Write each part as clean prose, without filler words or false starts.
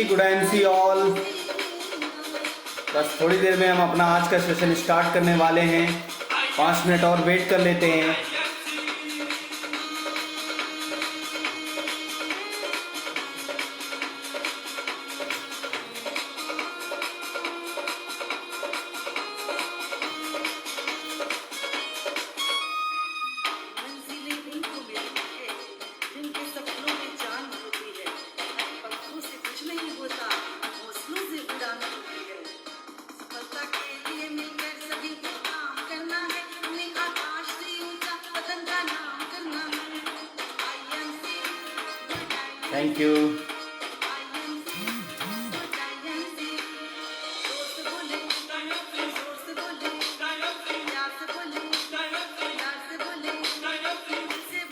Good MC all. बस थोड़ी देर में हम अपना आज का सेशन स्टार्ट करने वाले हैं। 5 मिनट और वेट कर लेते हैं। Thank you.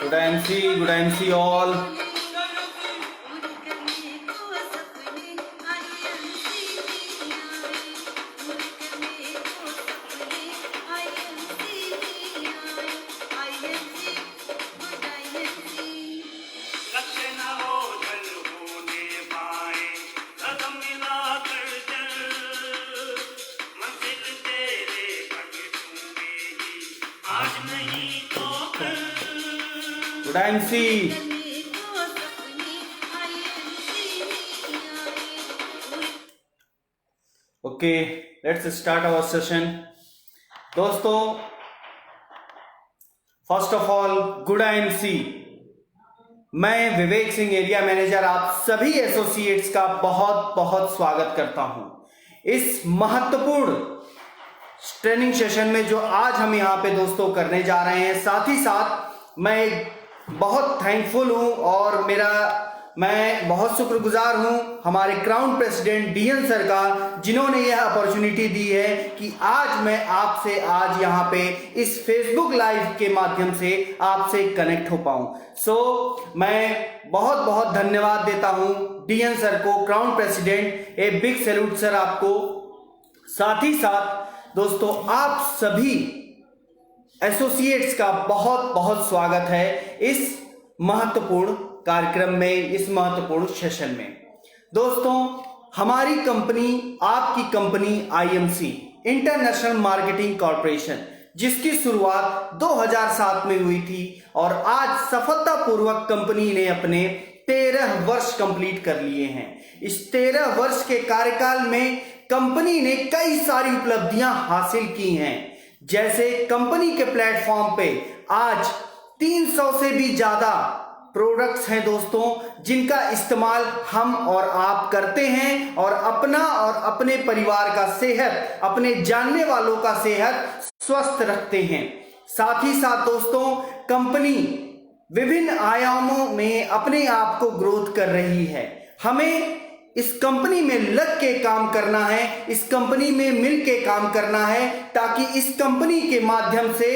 Good MC all. Good MC. Okay, let's start our session. दोस्तों, first of all good MC. मैं विवेक सिंह, एरिया मैनेजर, आप सभी एसोसिएट्स का बहुत बहुत स्वागत करता हूं इस महत्वपूर्ण ट्रेनिंग सेशन में जो आज हम यहां पे दोस्तों करने जा रहे हैं। साथ ही साथ मैं बहुत थैंकफुल हूं और मैं बहुत शुक्रगुजार हूं हमारे क्राउन प्रेसिडेंट डीएन सर का, जिन्होंने यह अपॉर्चुनिटी दी है कि आज मैं आपसे आज यहां पे इस फेसबुक लाइव के माध्यम से आपसे कनेक्ट हो पाऊं। मैं बहुत बहुत धन्यवाद देता हूं डीएन सर को, crown president. A big salute sir आपको। साथ ही साथ दोस्तों, आप सभी एसोसिएट्स का बहुत बहुत स्वागत है इस महत्वपूर्ण कार्यक्रम में, इस महत्वपूर्ण सेशन में। दोस्तों, हमारी कंपनी, आपकी company IMC, international marketing corporation, जिसकी शुरुआत 2007 में हुई थी और आज सफलतापूर्वक कंपनी ने अपने 13 वर्ष कंप्लीट कर लिए हैं। इस 13 वर्ष के कार्यकाल में कंपनी ने कई सारी उपलब्धियां हासिल की हैं। जैसे कंपनी के प्लेटफॉर्म पे आज 300 से भी ज्यादा प्रोडक्ट्स हैं दोस्तों, जिनका इस्तेमाल हम और आप करते हैं और अपना और अपने परिवार का सेहत, अपने जानने वालों का सेहत स्वस्थ रखते हैं। साथ ही साथ दोस्तों, कंपनी विभिन्न आयामों में अपने आप को ग्रोथ कर रही है। हमें इस कंपनी में लग के काम करना है, इस कंपनी में मिल के काम करना है, ताकि इस कंपनी के माध्यम से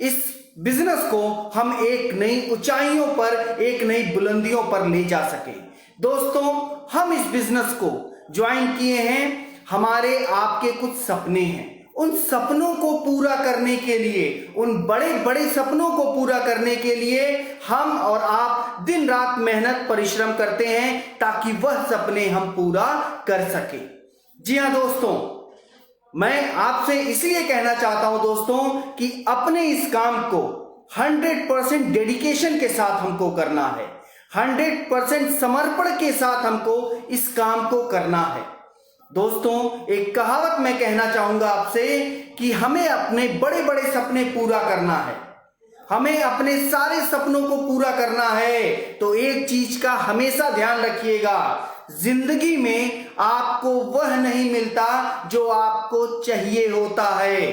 इस बिजनेस को हम एक नई ऊंचाइयों पर, एक नई बुलंदियों पर ले जा सके। दोस्तों, हम इस बिजनेस को ज्वाइन किए हैं, हमारे आपके कुछ सपने हैं। उन सपनों को पूरा करने के लिए, उन बड़े बड़े सपनों को पूरा करने के लिए हम और आप दिन रात मेहनत परिश्रम करते हैं, ताकि वह सपने हम पूरा कर सके। जी हाँ दोस्तों, मैं आपसे इसलिए कहना चाहता हूं दोस्तों कि अपने इस काम को 100% डेडिकेशन के साथ हमको करना है, 100% समर्पण के साथ हमको इस काम को करना है। दोस्तों, एक कहावत मैं कहना चाहूंगा आपसे कि हमें अपने बड़े बड़े सपने पूरा करना है, हमें अपने सारे सपनों को पूरा करना है। तो एक चीज का हमेशा ध्यान रखिएगा, जिंदगी में आपको वह नहीं मिलता जो आपको चाहिए होता है।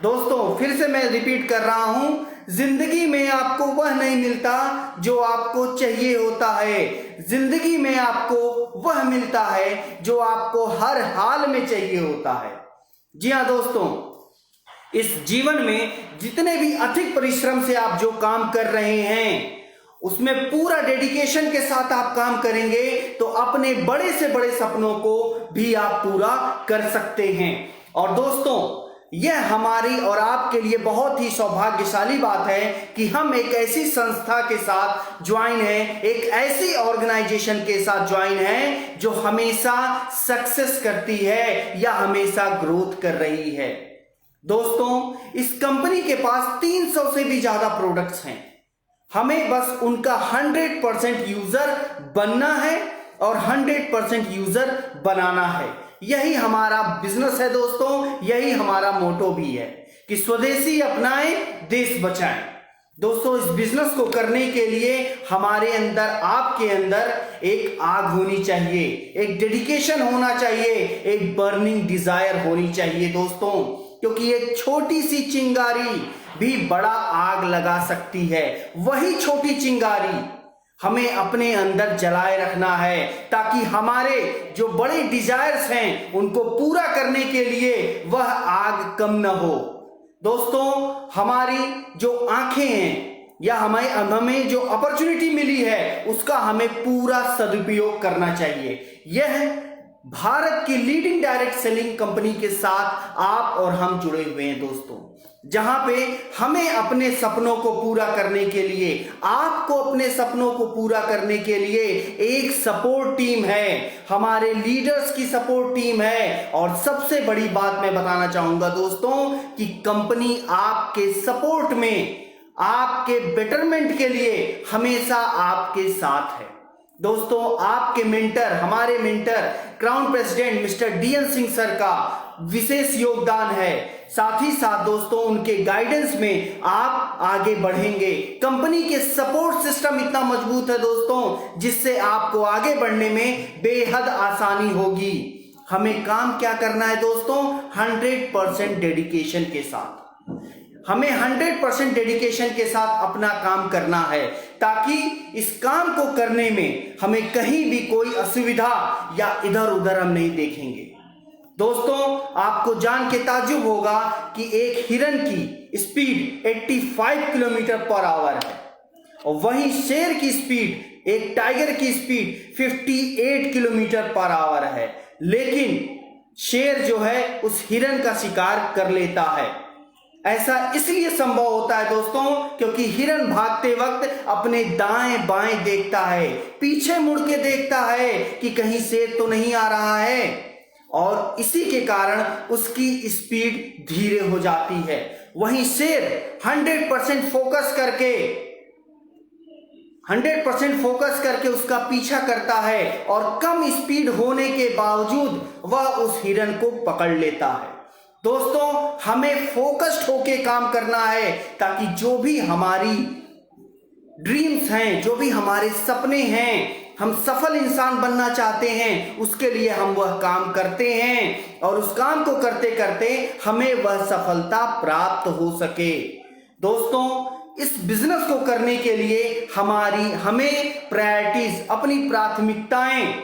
दोस्तों, फिर से मैं रिपीट कर रहा हूं, जिंदगी में आपको वह नहीं मिलता जो आपको चाहिए होता है। जिंदगी में आपको वह मिलता है जो आपको हर हाल में चाहिए होता है। जी हाँ दोस्तों, इस जीवन में जितने भी अधिक परिश्रम से आप जो काम कर रहे हैं, उसमें पूरा डेडिकेशन के साथ आप काम करेंगे तो अपने बड़े से बड़े सपनों को भी आप पूरा कर सकते हैं। और दोस्तों, यह हमारी और आपके लिए बहुत ही सौभाग्यशाली बात है कि हम एक ऐसी संस्था के साथ ज्वाइन हैं, एक ऐसी ऑर्गेनाइजेशन के साथ ज्वाइन हैं जो हमेशा सक्सेस करती है या हमेशा ग्रोथ कर रही है। दोस्तों, इस कंपनी के पास 300 से भी ज्यादा प्रोडक्ट्स हैं। हमें बस उनका 100% यूजर बनना है और 100% यूजर बनाना है। यही हमारा बिजनेस है दोस्तों, यही हमारा मोटो भी है कि स्वदेशी अपनाएं, देश बचाएं। दोस्तों, इस बिजनेस को करने के लिए हमारे अंदर, आपके अंदर एक आग होनी चाहिए, एक डेडिकेशन होना चाहिए, एक बर्निंग डिजायर होनी चाहिए दोस्तों, क्योंकि एक छोटी सी चिंगारी भी बड़ा आग लगा सकती है। वही छोटी चिंगारी हमें अपने अंदर जलाए रखना है ताकि हमारे जो बड़े डिजायर्स हैं उनको पूरा करने के लिए वह आग कम न हो। दोस्तों, हमारी जो आंखें हैं या हमें जो अपॉर्चुनिटी मिली है उसका हमें पूरा सदुपयोग करना चाहिए। यह भारत की लीडिंग डायरेक्ट सेलिंग कंपनी के साथ आप और हम जुड़े हुए हैं दोस्तों, जहां पे हमें अपने सपनों को पूरा करने के लिए, आपको अपने सपनों को पूरा करने के लिए एक सपोर्ट टीम है, हमारे लीडर्स की सपोर्ट टीम है। और सबसे बड़ी बात मैं बताना चाहूंगा दोस्तों कि कंपनी आपके सपोर्ट में, आपके बेटरमेंट के लिए हमेशा आपके साथ है। दोस्तों, आपके मेंटर, हमारे mentor crown president mister DN Singh sir का विशेष योगदान है। साथ ही साथ दोस्तों, उनके गाइडेंस में आप आगे बढ़ेंगे। कंपनी के सपोर्ट सिस्टम इतना मजबूत है दोस्तों, जिससे आपको आगे बढ़ने में बेहद आसानी होगी। हमें काम क्या करना है दोस्तों? 100% डेडिकेशन के साथ, हमें 100% डेडिकेशन के साथ अपना काम करना है ताकि इस काम को करने में हमें कहीं भी कोई असुविधा या इधर उधर हम नहीं देखेंगे। दोस्तों, आपको जान के ताज्जुब होगा कि एक हिरन की स्पीड 85 किलोमीटर पर आवर है और वहीं शेर की स्पीड, एक टाइगर की स्पीड 58 किलोमीटर पर आवर है, लेकिन शेर जो है उस हिरन का शिकार कर लेता है। ऐसा इसलिए संभव होता है दोस्तों क्योंकि हिरन भागते वक्त अपने दाएं बाएं देखता है, पीछे मुड़ के देखता है कि कहीं शेर तो नहीं आ रहा है, और इसी के कारण उसकी स्पीड धीरे हो जाती है। वहीं शेर 100% फोकस करके उसका पीछा करता है और कम स्पीड होने के बावजूद वह उस हिरन को पकड़ लेता है। दोस्तों, हमें फोकस्ड होके काम करना है ताकि जो भी हमारी ड्रीम्स हैं, जो भी हमारे सपने हैं, हम सफल इंसान बनना चाहते हैं, उसके लिए हम वह काम करते हैं और उस काम को करते करते हमें वह सफलता प्राप्त हो सके। दोस्तों, इस बिजनेस को करने के लिए हमें प्रायोरिटीज, अपनी प्राथमिकताएं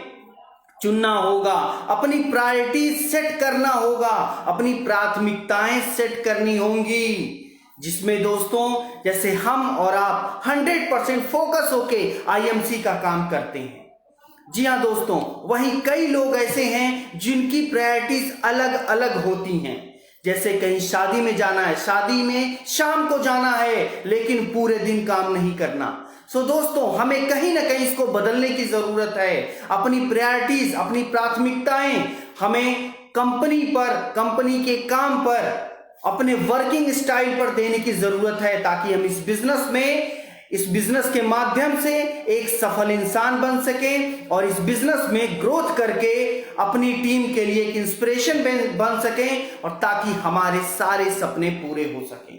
चुनना होगा, अपनी प्रायोरिटीज सेट करना होगा, अपनी प्राथमिकताएं सेट करनी होंगी, जिसमें दोस्तों जैसे हम और आप 100% फोकस होके IMC का काम करते हैं। जी हाँ दोस्तों, वहीं कई लोग ऐसे हैं जिनकी प्रायोरिटीज अलग अलग होती हैं। जैसे कहीं शादी में जाना है, शादी में शाम को जाना है लेकिन पूरे दिन काम नहीं करना। सो दोस्तों, हमें कहीं ना कहीं इसको बदलने की जरूरत है। अपनी प्रायोरिटीज, अपनी प्राथमिकताएं हमें कंपनी पर, कंपनी के काम पर, अपने वर्किंग स्टाइल पर देने की जरूरत है ताकि हम इस बिजनेस में इस बिजनेस के माध्यम से एक सफल इंसान बन सके और इस बिजनेस में ग्रोथ करके अपनी टीम के लिए एक इंस्पिरेशन बन सके और ताकि हमारे सारे सपने पूरे हो सके।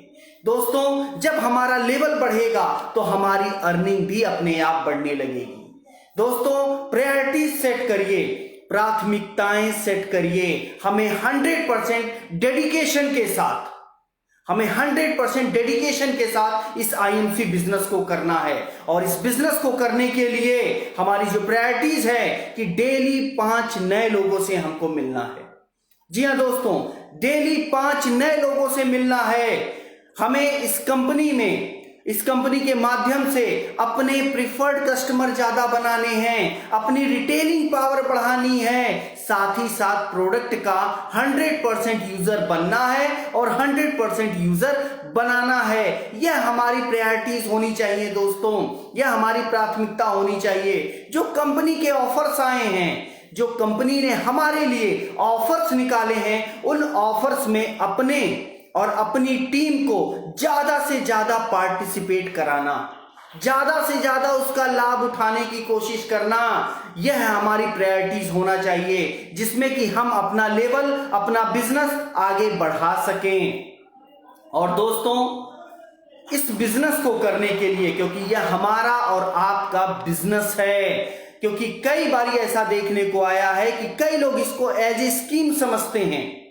दोस्तों, जब हमारा लेवल बढ़ेगा तो हमारी अर्निंग भी अपने आप बढ़ने लगेगी। दोस्तों, प्रायोरिटीज सेट करिए, प्राथमिकताएं सेट करिए। हमें 100% डेडिकेशन के साथ इस आईएमसी बिजनेस को करना है। और इस बिजनेस को करने के लिए हमारी जो प्रायोरिटीज है कि डेली 5 नए लोगों से हमको मिलना है। जी हाँ दोस्तों, डेली 5 नए लोगों से मिलना है। हमें इस कंपनी के माध्यम से अपने प्रिफर्ड कस्टमर ज्यादा बनाने हैं, अपनी रिटेलिंग पावर बढ़ानी है, साथ ही साथ प्रोडक्ट का 100% यूजर बनना है और 100% यूजर बनाना है। यह हमारी प्रायोरिटीज होनी चाहिए दोस्तों, यह हमारी प्राथमिकता होनी चाहिए। जो कंपनी के ऑफर्स आए हैं, जो कंपनी ने हमारे लिए ऑफर्स निकाले हैं, उन ऑफर्स में अपने और अपनी टीम को ज्यादा से ज्यादा पार्टिसिपेट कराना, ज्यादा से ज्यादा उसका लाभ उठाने की कोशिश करना, यह हमारी प्रायोरिटीज होना चाहिए, जिसमें कि हम अपना लेवल, अपना बिजनेस आगे बढ़ा सकें। और दोस्तों, इस बिजनेस को करने के लिए, क्योंकि यह हमारा और आपका बिजनेस है, क्योंकि कई बार ऐसा देखने को आया है कि कई लोग इसको एज ए स्कीम समझते हैं,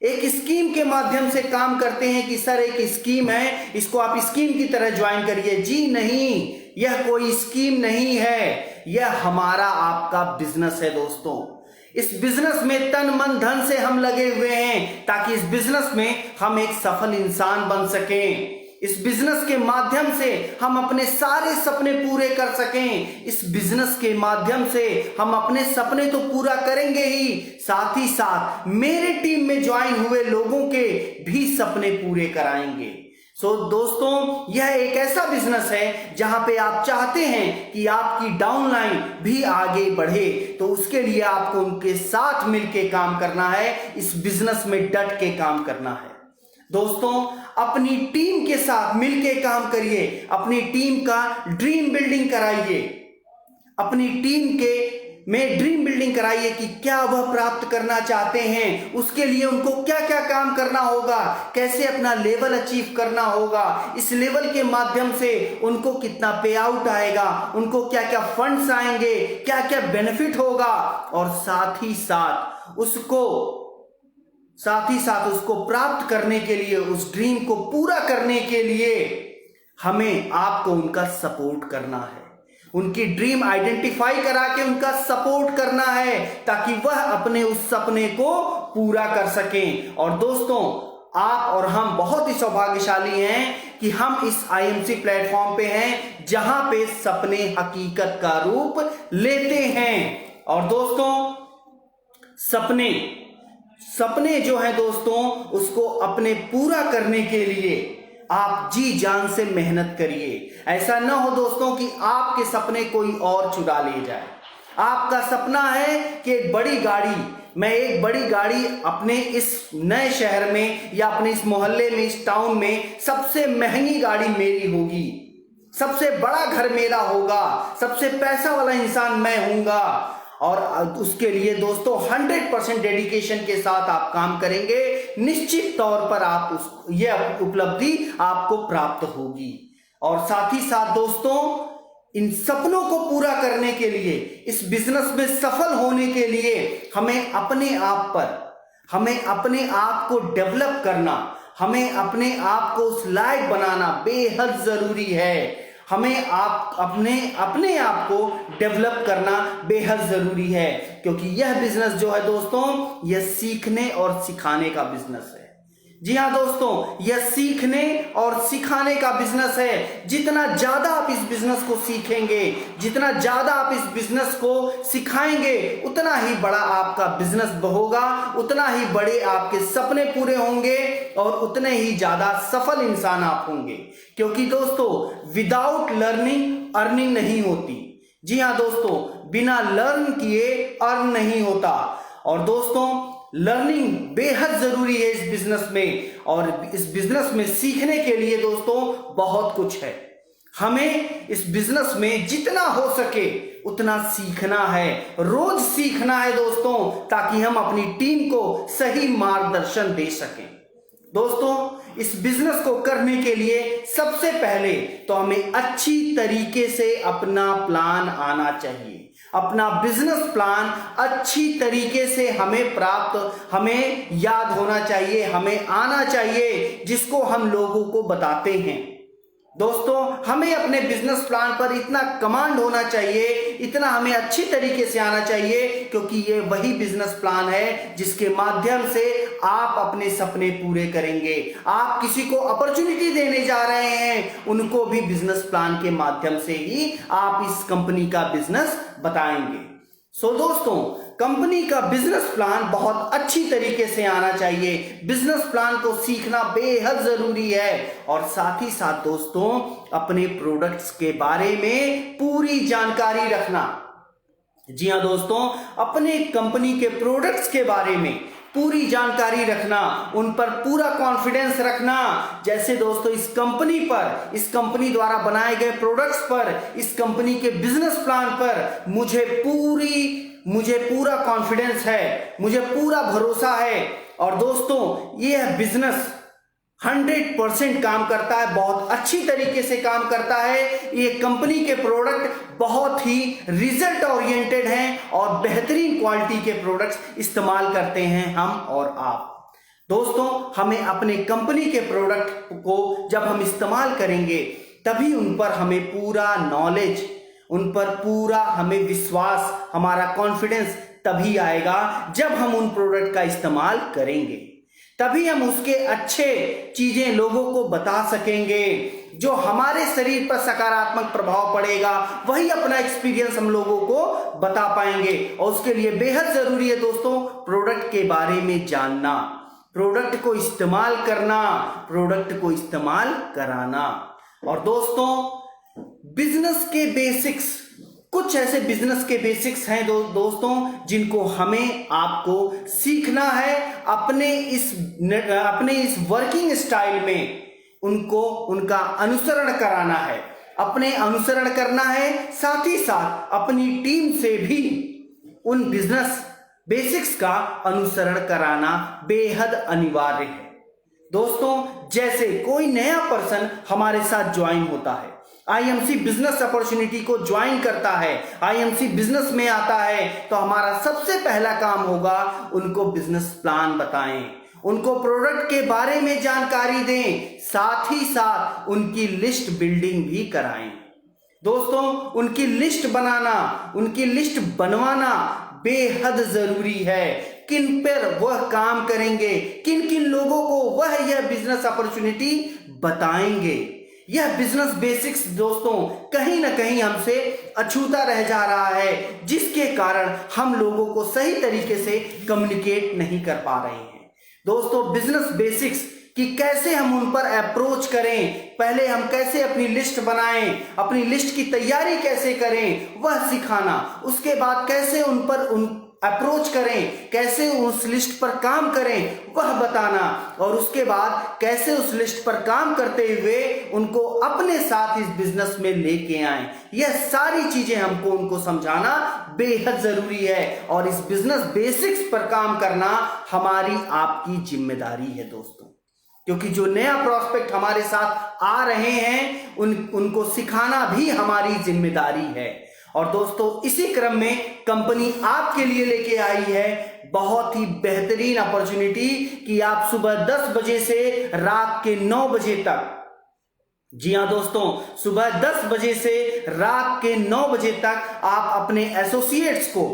एक स्कीम के माध्यम से काम करते हैं कि सर एक स्कीम है, इसको आप स्कीम की तरह ज्वाइन करिए। जी नहीं, यह कोई स्कीम नहीं है, यह हमारा आपका बिजनेस है दोस्तों। इस बिजनेस में तन मन धन से हम लगे हुए हैं ताकि इस बिजनेस में हम एक सफल इंसान बन सकें। इस बिजनेस के माध्यम से हम अपने सारे सपने पूरे कर सकें। इस बिजनेस के माध्यम से हम अपने सपने तो पूरा करेंगे ही, साथ ही साथ मेरे टीम में ज्वाइन हुए लोगों के भी सपने पूरे कराएंगे। दोस्तों, यह एक ऐसा बिजनेस है जहां पे आप चाहते हैं कि आपकी डाउनलाइन भी आगे बढ़े, तो उसके लिए आपको उनके साथ मिलके काम करना है, इस बिजनेस में डट के काम करना है। दोस्तों, अपनी टीम के साथ मिलके काम करिए, अपनी टीम का ड्रीम बिल्डिंग कराइए, अपनी टीम में ड्रीम बिल्डिंग कराइए कि क्या वह प्राप्त करना चाहते हैं, उसके लिए उनको क्या क्या काम करना होगा, कैसे अपना लेवल अचीव करना होगा, इस लेवल के माध्यम से उनको कितना पे आउट आएगा, उनको क्या क्या फंड्स आएंगे, क्या क्या बेनिफिट होगा, और साथ ही साथ उसको प्राप्त करने के लिए, उस ड्रीम को पूरा करने के लिए हमें आपको उनका सपोर्ट करना है, उनकी ड्रीम आइडेंटिफाई करा के उनका सपोर्ट करना है ताकि वह अपने उस सपने को पूरा कर सकें। और दोस्तों, आप और हम बहुत ही सौभाग्यशाली हैं कि हम इस आईएमसी प्लेटफॉर्म पे हैं जहां पे सपने हकीकत का रूप लेते हैं। और दोस्तों, सपने जो है दोस्तों, उसको अपने पूरा करने के लिए आप जी जान से मेहनत करिए। ऐसा ना हो दोस्तों कि आपके सपने कोई और चुरा ले जाए। आपका सपना है कि मैं एक बड़ी गाड़ी अपने इस नए शहर में या अपने इस मोहल्ले में, इस टाउन में सबसे महंगी गाड़ी मेरी होगी, सबसे बड़ा घर मेरा होगा, सबसे पैसा वाला इंसान मैं हूंगा। और उसके लिए दोस्तों 100% डेडिकेशन के साथ आप काम करेंगे, निश्चित तौर पर यह उपलब्धि आपको प्राप्त होगी। और साथ ही साथ दोस्तों, इन सपनों को पूरा करने के लिए, इस बिजनेस में सफल होने के लिए हमें अपने आप को डेवलप करना, हमें अपने आप को उस लायक बनाना बेहद जरूरी है। हमें अपने आप को डेवलप करना बेहद जरूरी है, क्योंकि यह बिजनेस जो है दोस्तों, यह सीखने और सिखाने का बिजनेस है। जी हाँ दोस्तों, यह सीखने और सिखाने का बिजनेस है। जितना ज्यादा आप इस बिजनेस को सीखेंगे, जितना ज्यादा आप इस बिजनेस को सिखाएंगे, उतना ही बड़ा आपका बिजनेस होगा, उतना ही बड़े आपके सपने पूरे होंगे और उतने ही ज्यादा सफल इंसान आप होंगे। क्योंकि दोस्तों, विदाउट लर्निंग अर्निंग नहीं होती। जी हाँ दोस्तों, बिना लर्न किए अर्न नहीं होता। और दोस्तों, लर्निंग बेहद जरूरी है इस बिजनेस में, और इस बिजनेस में सीखने के लिए दोस्तों बहुत कुछ है। हमें इस बिजनेस में जितना हो सके उतना सीखना है, रोज सीखना है दोस्तों, ताकि हम अपनी टीम को सही मार्गदर्शन दे सकें। दोस्तों, इस बिजनेस को करने के लिए सबसे पहले तो हमें अच्छी तरीके से अपना प्लान आना चाहिए। अपना बिजनेस प्लान अच्छी तरीके से हमें याद होना चाहिए, हमें आना चाहिए, जिसको हम लोगों को बताते हैं। दोस्तों, हमें अपने बिजनेस प्लान पर इतना कमांड होना चाहिए, इतना हमें अच्छी तरीके से आना चाहिए, क्योंकि ये वही बिजनेस प्लान है जिसके माध्यम से आप अपने सपने पूरे करेंगे। आप किसी को अपॉर्चुनिटी देने जा रहे हैं, उनको भी बिजनेस प्लान के माध्यम से ही आप इस कंपनी का बिजनेस बताएंगे। दोस्तों, कंपनी का बिजनेस प्लान बहुत अच्छी तरीके से आना चाहिए। बिजनेस प्लान को सीखना बेहद जरूरी है, और साथ ही साथ दोस्तों, अपने प्रोडक्ट्स के बारे में पूरी जानकारी रखना। जी हां दोस्तों, अपने कंपनी के प्रोडक्ट्स के बारे में पूरी जानकारी रखना, उन पर पूरा कॉन्फिडेंस रखना। जैसे दोस्तों, इस कंपनी द्वारा बनाए गए प्रोडक्ट्स पर, इस कंपनी के बिजनेस प्लान पर मुझे पूरा कॉन्फिडेंस है, मुझे पूरा भरोसा है। और दोस्तों, यह बिजनेस 100% काम करता है, बहुत अच्छी तरीके से काम करता है। ये कंपनी के प्रोडक्ट बहुत ही रिजल्ट ओरिएंटेड हैं और बेहतरीन क्वालिटी के प्रोडक्ट्स इस्तेमाल करते हैं हम और आप। दोस्तों, हमें अपने कंपनी के प्रोडक्ट को जब हम इस्तेमाल करेंगे, तभी उन पर हमें पूरा नॉलेज, उन पर पूरा हमें विश्वास, हमारा कॉन्फिडेंस तभी आएगा जब हम उन प्रोडक्ट का इस्तेमाल करेंगे। तभी हम उसके अच्छे चीजें लोगों को बता सकेंगे, जो हमारे शरीर पर सकारात्मक प्रभाव पड़ेगा, वही अपना एक्सपीरियंस हम लोगों को बता पाएंगे। और उसके लिए बेहद जरूरी है दोस्तों, प्रोडक्ट के बारे में जानना, प्रोडक्ट को इस्तेमाल करना, प्रोडक्ट को इस्तेमाल कराना। और दोस्तों, बिजनेस के बेसिक्स, कुछ ऐसे बिजनेस के बेसिक्स हैं दोस्तों, जिनको हमें आपको सीखना है। अपने इस वर्किंग स्टाइल में उनका अनुसरण कराना है, अपने अनुसरण करना है। साथ ही साथ अपनी टीम से भी उन बिजनेस बेसिक्स का अनुसरण कराना बेहद अनिवार्य है। दोस्तों, जैसे कोई नया पर्सन हमारे साथ ज्वाइन होता है, आईएमसी बिजनेस अपॉर्चुनिटी को ज्वाइन करता है, आईएमसी बिजनेस में आता है, तो हमारा सबसे पहला काम होगा उनको बिजनेस प्लान बताएं, उनको प्रोडक्ट के बारे में जानकारी दें, साथ ही साथ उनकी लिस्ट बिल्डिंग भी कराएं। दोस्तों, उनकी लिस्ट बनवाना बेहद जरूरी है। किन पर वह काम करेंगे, किन किन लोगों को वह यह बिजनेस अपॉर्चुनिटी बताएंगे। यह बिजनेस बेसिक्स दोस्तों कहीं ना कहीं हमसे अछूता रह जा रहा है, जिसके कारण हम लोगों को सही तरीके से कम्युनिकेट नहीं कर पा रहे हैं। दोस्तों, बिजनेस बेसिक्स कि कैसे हम उन पर अप्रोच करें, पहले हम कैसे अपनी लिस्ट बनाएं, अपनी लिस्ट की तैयारी कैसे करें, वह सिखाना। उसके बाद कैसे उन पर अप्रोच करें, कैसे उस लिस्ट पर काम करें, वह बताना। और उसके बाद कैसे उस लिस्ट पर काम करते हुए उनको अपने साथ इस बिजनेस में लेके आएं, यह सारी चीजें हमको उनको समझाना बेहद जरूरी है। और इस बिजनेस बेसिक्स पर काम करना हमारी आपकी जिम्मेदारी है दोस्तों, क्योंकि जो नया प्रोस्पेक्ट हमारे साथ आ रहे हैं उनको सिखाना भी हमारी जिम्मेदारी है। और दोस्तों, इसी क्रम में कंपनी आपके लिए लेके आई है बहुत ही बेहतरीन अपॉर्चुनिटी कि आप सुबह 10 बजे से रात के 9 बजे तक, जी हां दोस्तों, सुबह 10 बजे से रात के 9 बजे तक आप अपने एसोसिएट्स को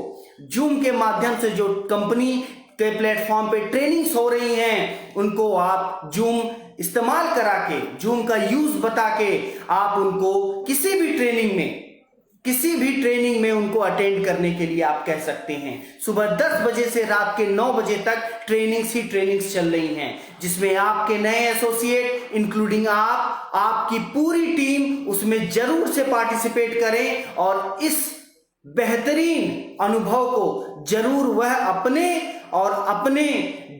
जूम के माध्यम से, जो कंपनी के प्लेटफॉर्म पे ट्रेनिंग्स हो रही हैं, उनको आप जूम इस्तेमाल करा के, जूम का यूज बता के आप उनको किसी भी ट्रेनिंग में उनको अटेंड करने के लिए आप कह सकते हैं। सुबह 10 बजे से रात के 9 बजे तक ट्रेनिंग्स चल रही हैं, जिसमें आपके नए एसोसिएट इंक्लूडिंग आपकी पूरी टीम उसमें जरूर से पार्टिसिपेट करें और इस बेहतरीन अनुभव को जरूर वह अपने और अपने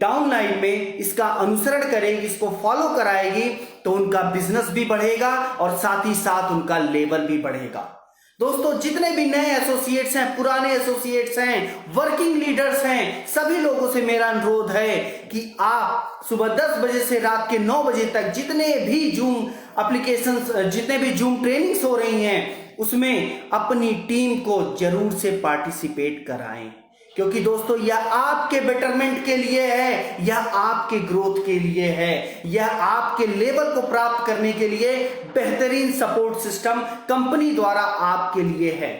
डाउनलाइन में इसका अनुसरण करेगी, इसको फॉलो कराएगी, तो उनका बिजनेस भी बढ़ेगा और साथ ही साथ उनका लेवल भी बढ़ेगा। दोस्तों, जितने भी नए एसोसिएट्स हैं, पुराने एसोसिएट्स हैं, वर्किंग लीडर्स हैं, सभी लोगों से मेरा अनुरोध है कि आप सुबह 10 बजे से रात के 9 बजे तक जितने भी जूम एप्लीकेशंस, जितने भी जूम ट्रेनिंग्स हो रही हैं, उसमें अपनी टीम को जरूर से पार्टिसिपेट कराएं, क्योंकि दोस्तों यह आपके बेटरमेंट के लिए है, यह आपके ग्रोथ के लिए है, यह आपके लेवल को प्राप्त करने के लिए बेहतरीन सपोर्ट सिस्टम कंपनी द्वारा आपके लिए है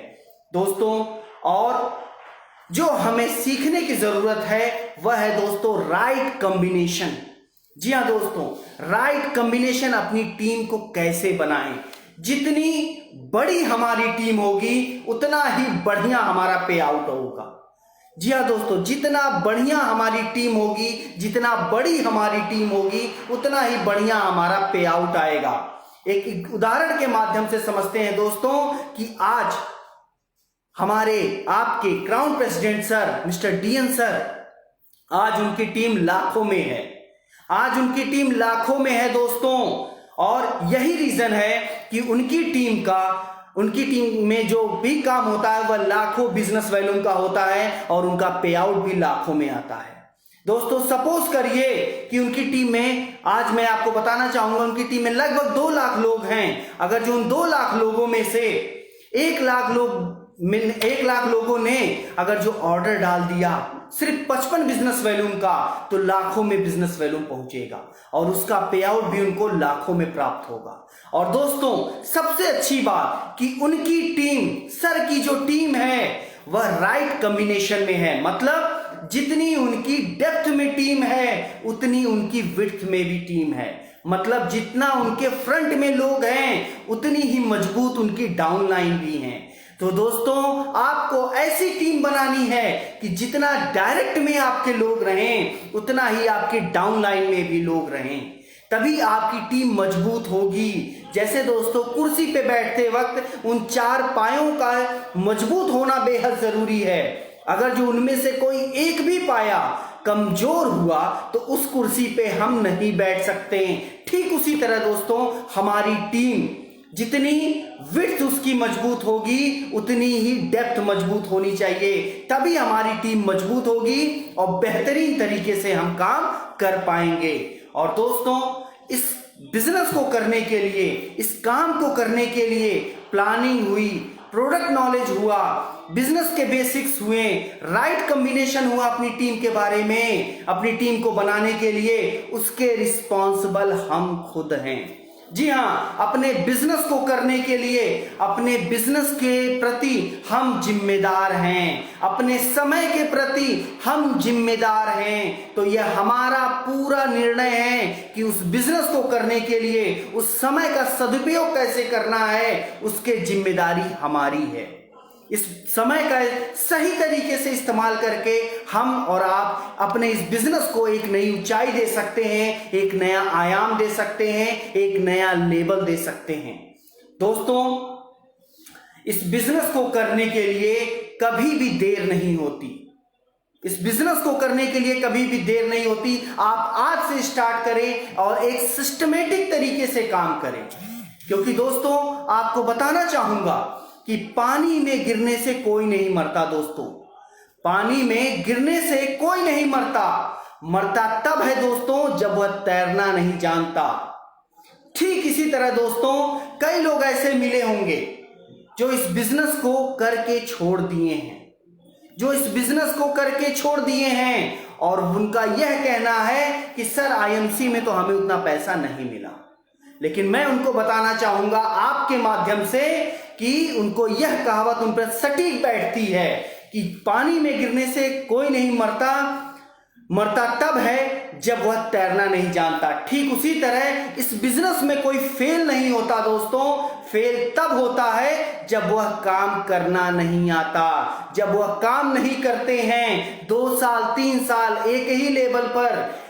दोस्तों। और जो हमें सीखने की जरूरत है वह है दोस्तों राइट कॉम्बिनेशन। जी हाँ दोस्तों, राइट कॉम्बिनेशन अपनी टीम को कैसे बनाएं। जितनी बड़ी हमारी टीम होगी उतना ही बढ़िया हमारा पे आउट होगा। जी हाँ दोस्तों, जितना बढ़िया हमारी टीम होगी, जितना बड़ी हमारी टीम होगी, उतना ही बढ़िया हमारा पे आउट आएगा। एक उदाहरण के माध्यम से समझते हैं दोस्तों कि आज हमारे आपके crown president sir mister DN sir, आज उनकी टीम लाखों में है, आज उनकी टीम लाखों में है दोस्तों। और यही रीजन है कि उनकी टीम में जो भी काम होता है वह लाखों बिजनेस वैल्यू का होता है और उनका पे आउट भी लाखों में आता है। दोस्तों, सपोज करिए कि उनकी टीम में, आज मैं आपको बताना चाहूंगा, उनकी टीम में लगभग 2 लाख लोग हैं। अगर जो उन 2 लाख लोगों में से 1 लाख लोगों ने अगर जो ऑर्डर डाल दिया सिर्फ 55 बिजनेस वैल्यूम का, तो लाखों में बिजनेस वैल्यूम पहुंचेगा और उसका पे आउट भी उनको लाखों में प्राप्त होगा। और दोस्तों, सबसे अच्छी बात कि उनकी टीम, सर की जो टीम है वह राइट कॉम्बिनेशन में है। मतलब जितनी उनकी डेप्थ में टीम है उतनी उनकी विड्थ में भी टीम है। मतलब जितना उनके फ्रंट में लोग हैं उतनी ही मजबूत उनकी डाउनलाइन भी है। तो दोस्तों, आपको ऐसी टीम बनानी है कि जितना डायरेक्ट में आपके लोग रहें उतना ही आपके डाउनलाइन में भी लोग रहें, तभी आपकी टीम मजबूत होगी। जैसे दोस्तों, कुर्सी पे बैठते वक्त उन 4 पायों का मजबूत होना बेहद जरूरी है। अगर जो उनमें से कोई एक भी पाया कमजोर हुआ तो उस कुर्सी पे हम नहीं बैठ सकते। ठीक उसी तरह दोस्तों, हमारी टीम जितनी विड्थ उसकी मजबूत होगी उतनी ही डेप्थ मजबूत होनी चाहिए, तभी हमारी टीम मजबूत होगी और बेहतरीन तरीके से हम काम कर पाएंगे। और दोस्तों, इस बिजनेस को करने के लिए, इस काम को करने के लिए प्लानिंग हुई, प्रोडक्ट नॉलेज हुआ, बिजनेस के बेसिक्स हुए, राइट कॉम्बिनेशन हुआ अपनी टीम के बारे में, अपनी टीम को बनाने के लिए, उसके रिस्पॉन्सिबल हम खुद हैं। जी हाँ, अपने बिजनेस को करने के लिए, अपने बिजनेस के प्रति हम जिम्मेदार हैं, अपने समय के प्रति हम जिम्मेदार हैं। तो यह हमारा पूरा निर्णय है कि उस बिजनेस को करने के लिए उस समय का सदुपयोग कैसे करना है, उसके जिम्मेदारी हमारी है। इस समय का सही तरीके से इस्तेमाल करके हम और आप अपने इस बिजनेस को एक नई ऊंचाई दे सकते हैं, एक नया आयाम दे सकते हैं, एक नया लेवल दे सकते हैं। दोस्तों, इस बिजनेस को करने के लिए कभी भी देर नहीं होती। इस बिजनेस को करने के लिए कभी भी देर नहीं होती। आप आज से स्टार्ट करें और एक सिस्टमेटिक तरीके से काम करें, क्योंकि दोस्तों, आपको बताना चाहूंगा कि पानी में गिरने से कोई नहीं मरता। दोस्तों, पानी में गिरने से कोई नहीं मरता, मरता तब है दोस्तों जब वह तैरना नहीं जानता। ठीक इसी तरह दोस्तों, कई लोग ऐसे मिले होंगे जो इस बिजनेस को करके छोड़ दिए हैं, और उनका यह कहना है कि सर आईएमसी में तो हमें उतना पैसा नहीं मिला। लेकिन मैं उनको बताना चाहूंगा आपके माध्यम से कि उनको यह कहावत उन पर सटीक बैठती है कि पानी में गिरने से कोई नहीं मरता, मरता तब है जब वह तैरना नहीं जानता। ठीक उसी तरह इस बिजनेस में कोई फेल नहीं होता दोस्तों, फेल तब होता है जब वह काम करना नहीं आता, जब वह काम नहीं करते हैं। 2 साल 3 साल एक ही लेवल पर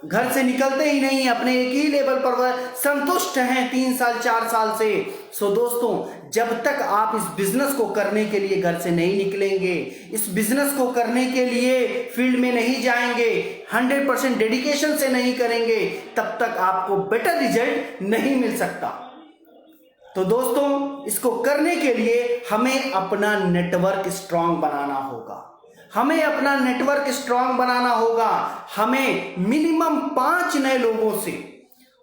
घर से निकलते ही नहीं, अपने एक ही लेवल पर वह संतुष्ट हैं 3 साल 4 साल से। सो दोस्तों, जब तक आप इस बिजनेस को करने के लिए घर से नहीं निकलेंगे, इस बिजनेस को करने के लिए फील्ड में नहीं जाएंगे, 100% डेडिकेशन से नहीं करेंगे, तब तक आपको बेटर रिजल्ट नहीं मिल सकता। तो दोस्तों, इसको करने के लिए हमें अपना नेटवर्क स्ट्रांग बनाना होगा। हमें अपना नेटवर्क स्ट्रांग बनाना होगा। हमें मिनिमम 5 नए लोगों से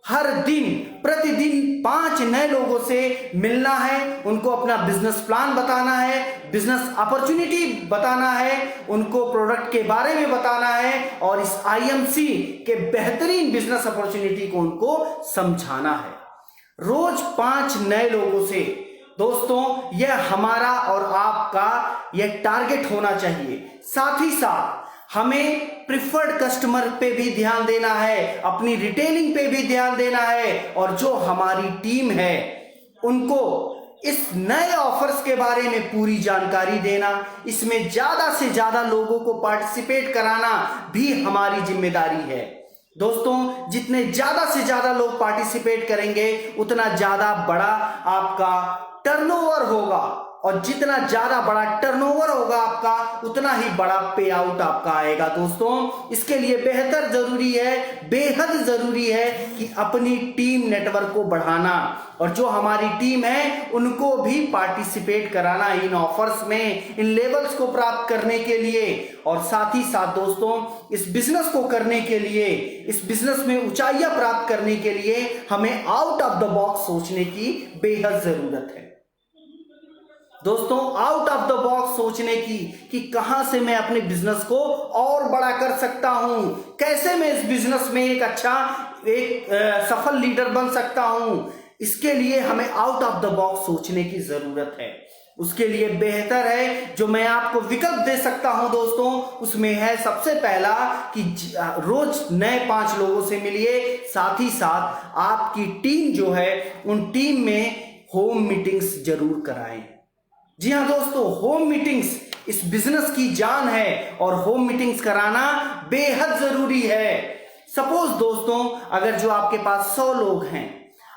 हर दिन प्रतिदिन 5 नए लोगों से मिलना है, उनको अपना बिजनेस प्लान बताना है, बिजनेस अपॉर्चुनिटी बताना है, उनको प्रोडक्ट के बारे में बताना है और इस आईएमसी के बेहतरीन बिजनेस अपॉर्चुनिटी को उनको समझाना है। रोज 5 नए लोगों से। दोस्तों, यह हमारा और आपका यह टारगेट होना चाहिए। साथ ही साथ हमें प्रिफर्ड कस्टमर पे भी ध्यान देना है, अपनी रिटेलिंग पे भी ध्यान देना है और जो हमारी टीम है उनको इस नए ऑफर्स के बारे में पूरी जानकारी देना, इसमें ज्यादा से ज्यादा लोगों को पार्टिसिपेट कराना भी हमारी जिम्मेदारी है। दोस्तों, जितने ज्यादा से ज्यादा लोग पार्टिसिपेट करेंगे उतना ज्यादा बड़ा आपका टर्नओवर होगा और जितना ज्यादा बड़ा टर्नओवर होगा आपका उतना ही बड़ा पे आउट आपका आएगा। दोस्तों, इसके लिए बेहतर जरूरी है, बेहद जरूरी है कि अपनी टीम नेटवर्क को बढ़ाना और जो हमारी टीम है उनको भी पार्टिसिपेट कराना इन ऑफर्स में, इन लेवल्स को प्राप्त करने के लिए। और साथ ही साथ दोस्तों, इस बिजनेस को करने के लिए, इस बिजनेस में ऊंचाइयां प्राप्त करने के लिए हमें आउट ऑफ द बॉक्स सोचने की बेहद जरूरत है। दोस्तों, आउट ऑफ द बॉक्स सोचने की कि कहां से मैं अपने बिजनेस को और बड़ा कर सकता हूं, कैसे मैं इस बिजनेस में एक सफल लीडर बन सकता हूं, इसके लिए हमें आउट ऑफ द बॉक्स सोचने की जरूरत है। उसके लिए बेहतर है जो मैं आपको विकल्प दे सकता हूं दोस्तों, उसमें है सबसे पहला कि रोज नए 5 लोगों से मिलिए। साथ ही साथ आपकी टीम जो है उन टीम में होम मीटिंग्स जरूर कराएं। जी हाँ दोस्तों, होम मीटिंग्स इस बिजनेस की जान है और होम मीटिंग्स कराना बेहद जरूरी है। सपोज दोस्तों, अगर जो आपके पास 100 लोग हैं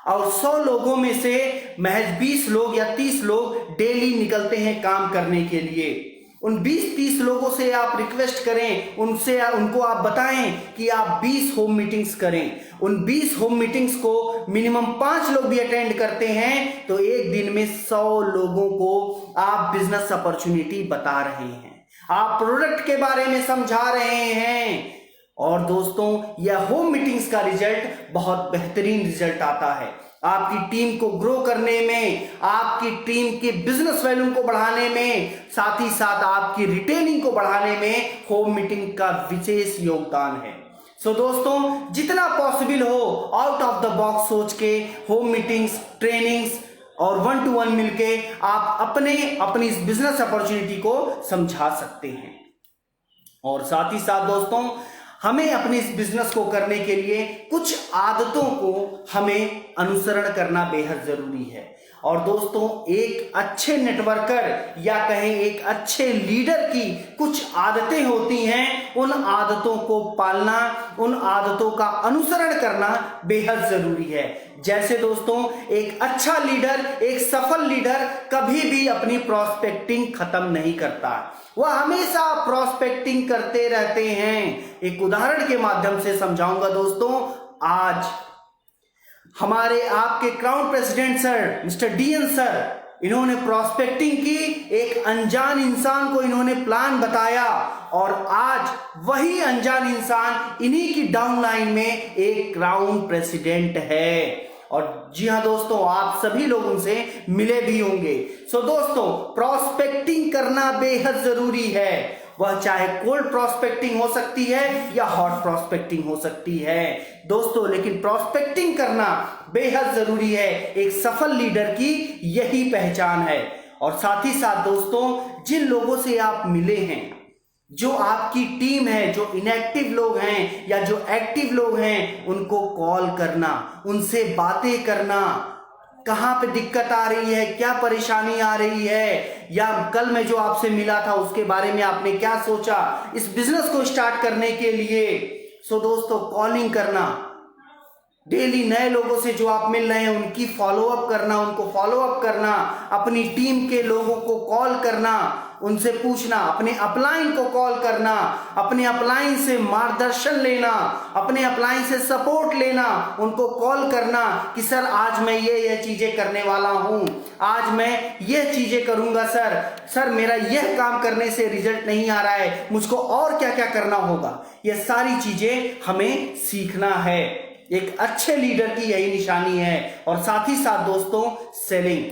और 100 लोगों में से महज 20 लोग या 30 लोग डेली निकलते हैं काम करने के लिए, उन 20-30 लोगों से आप रिक्वेस्ट करें, उनको आप बताएं कि आप 20 होम मीटिंग्स करें। उन 20 होम मीटिंग्स को मिनिमम 5 लोग भी अटेंड करते हैं तो एक दिन में 100 लोगों को आप बिजनेस अपॉर्चुनिटी बता रहे हैं, आप प्रोडक्ट के बारे में समझा रहे हैं। और दोस्तों, यह होम मीटिंग्स का रिजल्ट बहुत बेहतरीन रिजल्ट आता है। आपकी टीम को ग्रो करने में, आपकी टीम के बिजनेस वैल्यू को बढ़ाने में, साथ ही साथ आपकी रिटेलिंग को बढ़ाने में होम मीटिंग का विशेष योगदान है। सो दोस्तों, जितना पॉसिबल हो आउट ऑफ द बॉक्स सोच के होम मीटिंग्स, ट्रेनिंग्स और 1-to-1 मिलके आप अपनी इस बिजनेस अपॉर्चुनिटी को समझा सकते हैं। और साथ ही साथ दोस्तों, हमें अपने इस बिजनेस को करने के लिए कुछ आदतों को हमें अनुसरण करना बेहद जरूरी है। और दोस्तों, एक अच्छे नेटवर्कर या कहें एक अच्छे लीडर की कुछ आदतें होती हैं, उन आदतों को पालना, उन आदतों का अनुसरण करना बेहद जरूरी है। जैसे दोस्तों, एक अच्छा लीडर, एक सफल लीडर कभी भी अपनी प्रोस्पेक्टिंग खत्म नहीं करता, वह हमेशा प्रोस्पेक्टिंग करते रहते हैं। एक उदाहरण के माध्यम से समझाऊंगा दोस्तों। आज हमारे आपके crown president sir mister DN sir, इन्होंने प्रोस्पेक्टिंग की, एक अनजान इंसान को इन्होंने प्लान बताया और आज वही अनजान इंसान इन्हीं की डाउनलाइन में एक क्राउन प्रेसिडेंट है। और जी हाँ दोस्तों, आप सभी लोग उनसे मिले भी होंगे। सो दोस्तों, प्रोस्पेक्टिंग करना बेहद जरूरी है। वह चाहे कोल्ड प्रोस्पेक्टिंग हो सकती है या हॉट प्रोस्पेक्टिंग हो सकती है दोस्तों, लेकिन प्रोस्पेक्टिंग करना बेहद जरूरी है। एक सफल लीडर की यही पहचान है। और साथ ही साथ दोस्तों, जिन लोगों से आप मिले हैं, जो आपकी टीम है, जो इनएक्टिव लोग हैं या जो एक्टिव लोग हैं, उनको कॉल करना, उनसे बातें करना, कहां पे दिक्कत आ रही है, क्या परेशानी आ रही है, या कल मैं जो आपसे मिला था उसके बारे में आपने क्या सोचा इस बिजनेस को स्टार्ट करने के लिए। सो दोस्तों, कॉलिंग करना, डेली नए लोगों से जो आप मिल रहे हैं उनकी फॉलोअप करना, उनको फॉलोअप करना, अपनी टीम के लोगों को कॉल करना, उनसे पूछना, अपने अपलाइन को कॉल करना, अपने अपलाइन से मार्गदर्शन लेना, अपने अपलाइन से सपोर्ट लेना, उनको कॉल करना कि सर आज मैं ये चीजें करने वाला हूं, आज मैं ये चीजें करूंगा सर मेरा यह काम करने से रिजल्ट नहीं आ रहा है, मुझको और क्या क्या करना होगा। ये सारी चीजें हमें सीखना है। एक अच्छे लीडर की यही निशानी है। और साथ ही साथ दोस्तों, सेलिंग,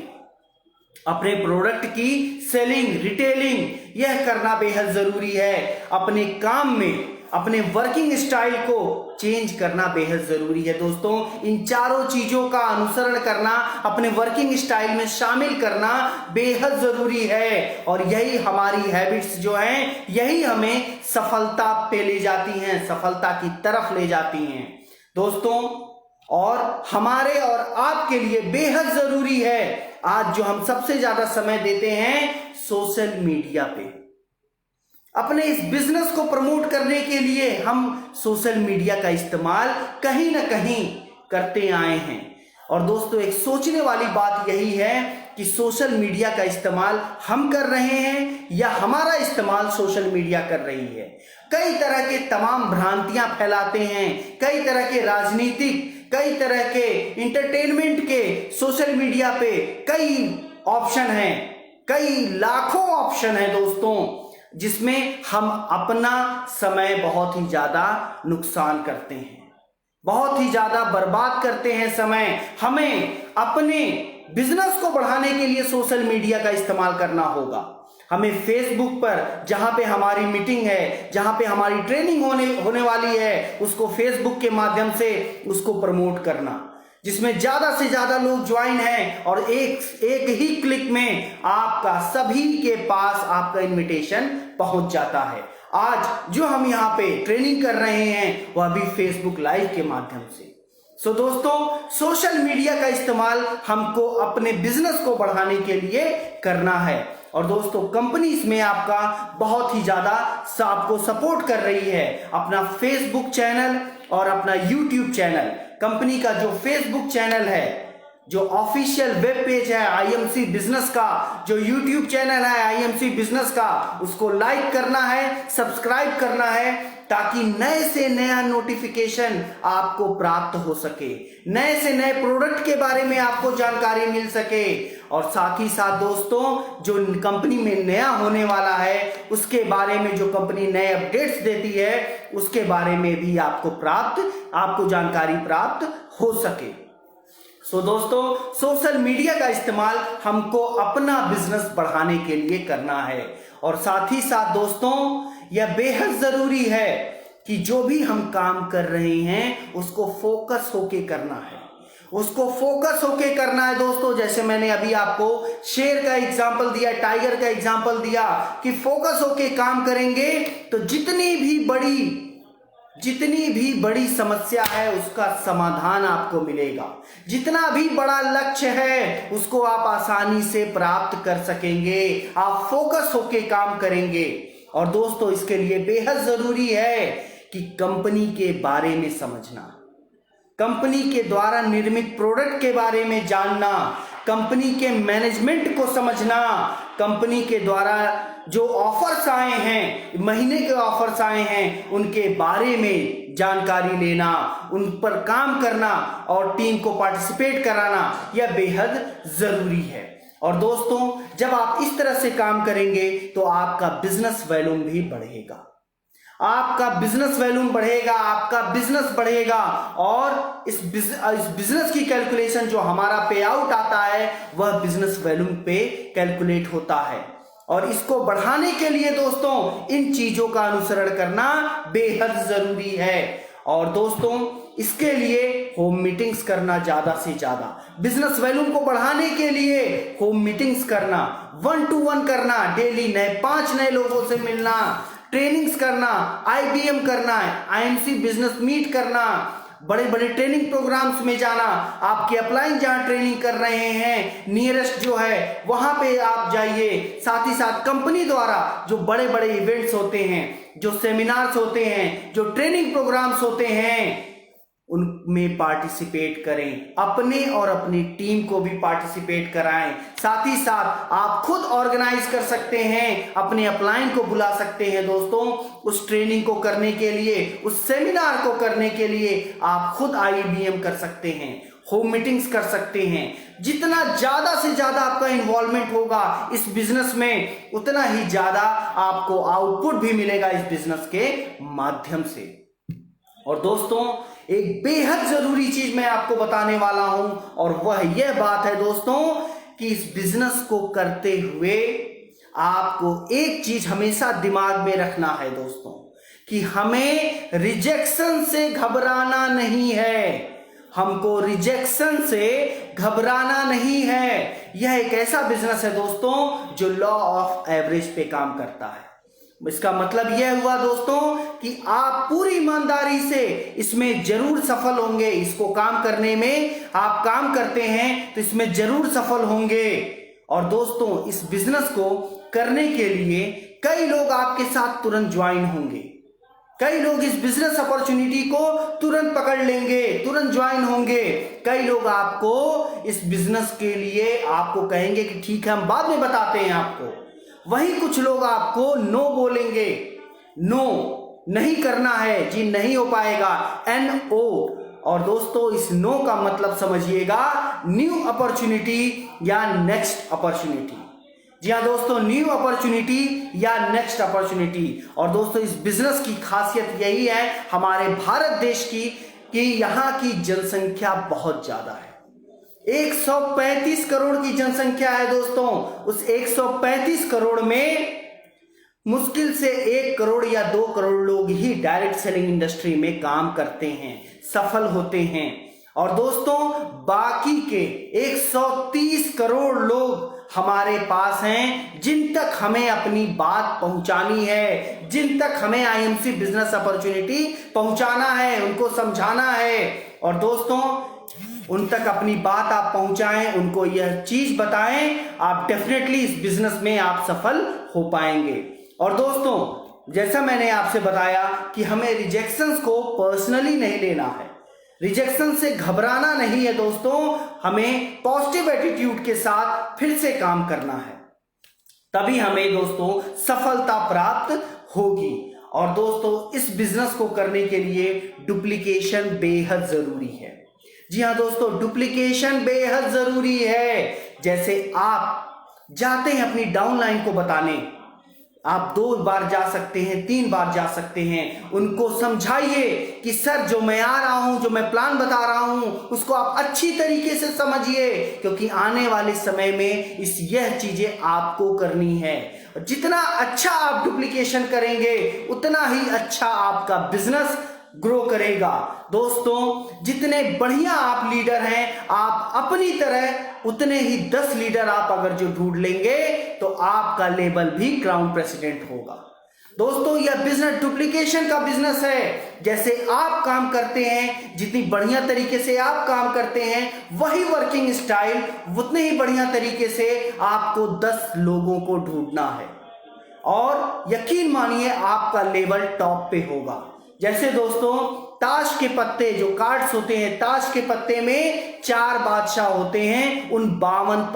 अपने प्रोडक्ट की सेलिंग, रिटेलिंग, यह करना बेहद जरूरी है। अपने काम में अपने वर्किंग स्टाइल को चेंज करना बेहद जरूरी है दोस्तों। इन चारों चीजों का अनुसरण करना, अपने वर्किंग स्टाइल में शामिल करना बेहद जरूरी है। और यही हमारी हैबिट्स जो हैं, यही हमें सफलता पे ले जाती हैं, सफलता की तरफ ले जाती हैं दोस्तों। और हमारे और आपके लिए बेहद जरूरी है आज जो हम सबसे ज्यादा समय देते हैं सोशल मीडिया पे। अपने इस बिजनेस को प्रमोट करने के लिए हम सोशल मीडिया का इस्तेमाल कहीं ना कहीं करते आए हैं। और दोस्तों, एक सोचने वाली बात यही है कि सोशल मीडिया का इस्तेमाल हम कर रहे हैं या हमारा इस्तेमाल सोशल मीडिया कर रही है। कई तरह के तमाम भ्रांतियां फैलाते हैं, कई तरह के राजनीतिक, कई तरह के इंटरटेनमेंट के सोशल मीडिया पे कई ऑप्शन हैं, कई लाखों ऑप्शन हैं दोस्तों, जिसमें हम अपना समय बहुत ही ज्यादा नुकसान करते हैं, बहुत ही ज्यादा बर्बाद करते हैं समय। हमें अपने बिजनेस को बढ़ाने के लिए सोशल मीडिया का इस्तेमाल करना होगा। हमें फेसबुक पर, जहां पे हमारी मीटिंग है, जहां पे हमारी ट्रेनिंग होने वाली है, उसको फेसबुक के माध्यम से उसको प्रमोट करना, जिसमें ज्यादा से ज्यादा लोग ज्वाइन हैं और एक ही क्लिक में आपका सभी के पास आपका इनविटेशन पहुंच जाता है। आज जो हम यहाँ पे ट्रेनिंग कर रहे हैं वह भी फेसबुक लाइव के माध्यम से। सो दोस्तों, सोशल मीडिया का इस्तेमाल हमको अपने बिजनेस को बढ़ाने के लिए करना है। और दोस्तों, कंपनी इसमें आपका बहुत ही ज्यादा आपको सपोर्ट कर रही है। अपना फेसबुक चैनल और अपना यूट्यूब चैनल, कंपनी का जो फेसबुक चैनल है, जो ऑफिशियल वेब पेज है आईएमसी बिजनेस का, जो यूट्यूब चैनल है आईएमसी बिजनेस का, उसको लाइक करना है, सब्सक्राइब करना है, ताकि नए से नया नोटिफिकेशन आपको प्राप्त हो सके, नए से नए प्रोडक्ट के बारे में आपको जानकारी मिल सके। और साथ ही साथ दोस्तों, जो कंपनी में नया होने वाला है उसके बारे में, जो कंपनी नए अपडेट्स देती है उसके बारे में भी आपको जानकारी प्राप्त हो सके। सो दोस्तों, सोशल मीडिया का इस्तेमाल हमको अपना बिजनेस बढ़ाने के लिए करना है। और साथ ही साथ दोस्तों, यह बेहद जरूरी है कि जो भी हम काम कर रहे हैं उसको फोकस होके करना है, उसको फोकस होके करना है दोस्तों। जैसे मैंने अभी आपको शेर का एग्जांपल दिया, टाइगर का एग्जांपल दिया कि फोकस होके काम करेंगे तो जितनी भी बड़ी समस्या है उसका समाधान आपको मिलेगा, जितना भी बड़ा लक्ष्य है उसको आप आसानी से प्राप्त कर सकेंगे, आप फोकस होके काम करेंगे। और दोस्तों, इसके लिए बेहद जरूरी है कि कंपनी के बारे में समझना, कंपनी के द्वारा निर्मित प्रोडक्ट के बारे में जानना, कंपनी के मैनेजमेंट को समझना, कंपनी के द्वारा जो ऑफर्स आए हैं, महीने के ऑफर्स आए हैं, उनके बारे में जानकारी लेना, उन पर काम करना और टीम को पार्टिसिपेट कराना, यह बेहद जरूरी है। और दोस्तों, जब आप इस तरह से काम करेंगे तो आपका बिजनेस वॉल्यूम भी बढ़ेगा, आपका बिजनेस वॉल्यूम बढ़ेगा, आपका बिजनेस बढ़ेगा। और इस बिजनेस की कैलकुलेशन जो हमारा पे आउट आता है वह बिजनेस वॉल्यूम पे कैलकुलेट होता है। और इसको बढ़ाने के लिए दोस्तों इन चीजों का अनुसरण करना बेहद जरूरी है। और दोस्तों, इसके लिए होम मीटिंग्स करना, ज्यादा से ज्यादा बिजनेस वॉल्यूम को बढ़ाने के लिए होम मीटिंग्स करना, 1-to-1 करना, डेली 5 नए लोगों से मिलना, ट्रेनिंग्स करना, आईबीएम करना, आईएमसी बिजनेस मीट करना, बड़े बड़े ट्रेनिंग प्रोग्राम्स में जाना, आपके अपलाइन जहां ट्रेनिंग कर रहे हैं नियरेस्ट जो है वहां पे आप जाइए। साथ ही साथ कंपनी द्वारा जो बड़े बड़े इवेंट्स होते हैं जो सेमिनार्स होते हैं, जो ट्रेनिंग प्रोग्राम्स होते हैं, उनमें पार्टिसिपेट करें। अपने और अपनी टीम को भी पार्टिसिपेट कराएं। साथ ही साथ आप खुद ऑर्गेनाइज कर सकते हैं, अपने अपलाइन को बुला सकते हैं दोस्तों। उस ट्रेनिंग को करने के लिए, उस सेमिनार को करने के लिए आप खुद IEBM कर सकते हैं, होम मीटिंग्स कर सकते हैं। जितना ज्यादा से ज्यादा आपका इन्वॉल्वमेंट होगा इस बिजनेस में, उतना ही ज्यादा आपको आउटपुट भी मिलेगा इस बिजनेस के माध्यम से। और दोस्तों, एक बेहद जरूरी चीज मैं आपको बताने वाला हूं, और वह यह बात है दोस्तों कि इस बिजनेस को करते हुए आपको एक चीज हमेशा दिमाग में रखना है दोस्तों, कि हमें रिजेक्शन से घबराना नहीं है। हमको रिजेक्शन से घबराना नहीं है। यह एक ऐसा बिजनेस है दोस्तों जो लॉ ऑफ एवरेज पे काम करता है। इसका मतलब यह हुआ दोस्तों कि आप पूरी ईमानदारी से इसमें जरूर सफल होंगे। इसको काम करने में, आप काम करते हैं तो इसमें जरूर सफल होंगे। और दोस्तों, इस बिजनेस को करने के लिए कई लोग आपके साथ तुरंत ज्वाइन होंगे। कई लोग इस बिजनेस अपॉर्चुनिटी को तुरंत पकड़ लेंगे, तुरंत ज्वाइन होंगे। कई लोग आपको इस बिजनेस के लिए आपको कहेंगे कि ठीक है, हम बाद में बताते हैं आपको। वही कुछ लोग आपको नो बोलेंगे, नो नहीं करना है जी, नहीं हो पाएगा, NO। और दोस्तों, इस नो का मतलब समझिएगा न्यू अपॉर्चुनिटी या नेक्स्ट अपॉर्चुनिटी। जी हाँ दोस्तों, न्यू अपॉर्चुनिटी या नेक्स्ट अपॉर्चुनिटी। और दोस्तों, इस बिजनेस की खासियत यही है हमारे भारत देश की, कि यहाँ की जनसंख्या बहुत ज्यादा है। 135 करोड़ की जनसंख्या है दोस्तों। उस 135 करोड़ में मुश्किल से 1 करोड़ या 2 करोड़ लोग ही डायरेक्ट सेलिंग इंडस्ट्री में काम करते हैं, सफल होते हैं। और दोस्तों, बाकी के 130 करोड़ लोग हमारे पास हैं, जिन तक हमें अपनी बात पहुंचानी है, जिन तक हमें IMC बिजनेस अपॉर्चुनिटी पहुंचाना है, उनको समझाना है। और दोस्तों, उन तक अपनी बात आप पहुंचाएं, उनको यह चीज बताएं, आप डेफिनेटली इस बिजनेस में आप सफल हो पाएंगे। और दोस्तों, जैसा मैंने आपसे बताया कि हमें रिजेक्शंस को पर्सनली नहीं लेना है, रिजेक्शन से घबराना नहीं है दोस्तों। हमें पॉजिटिव एटीट्यूड के साथ फिर से काम करना है, तभी हमें दोस्तों सफलता प्राप्त होगी। और दोस्तों, इस बिजनेस को करने के लिए डुप्लीकेशन बेहद जरूरी है। जी हाँ दोस्तों, डुप्लीकेशन बेहद जरूरी है। जैसे आप जाते हैं अपनी डाउनलाइन को बताने, आप 2 बार जा सकते हैं, 3 बार जा सकते हैं। उनको समझाइए कि सर, जो मैं आ रहा हूं, जो मैं प्लान बता रहा हूं, उसको आप अच्छी तरीके से समझिए, क्योंकि आने वाले समय में यह चीजें आपको करनी है। जितना अच्छा आप डुप्लीकेशन करेंगे, उतना ही अच्छा आपका बिजनेस ग्रो करेगा। दोस्तों, जितने बढ़िया आप लीडर हैं, आप अपनी तरह उतने ही 10 लीडर आप अगर जो ढूंढ लेंगे, तो आपका लेवल भी क्राउन प्रेसिडेंट होगा। दोस्तों, यह बिजनेस डुप्लीकेशन का बिजनेस है। जैसे आप काम करते हैं, जितनी बढ़िया तरीके से आप काम करते हैं, वही वर्किंग स्टाइल उतने ही बढ़िया तरीके से आपको 10 लोगों को ढूंढना है। और यकीन मानिए, आपका लेवल टॉप पे होगा। जैसे दोस्तों, ताश के पत्ते, जो कार्ड्स होते हैं, ताश के पत्ते में 4 बादशाह होते हैं। उन 52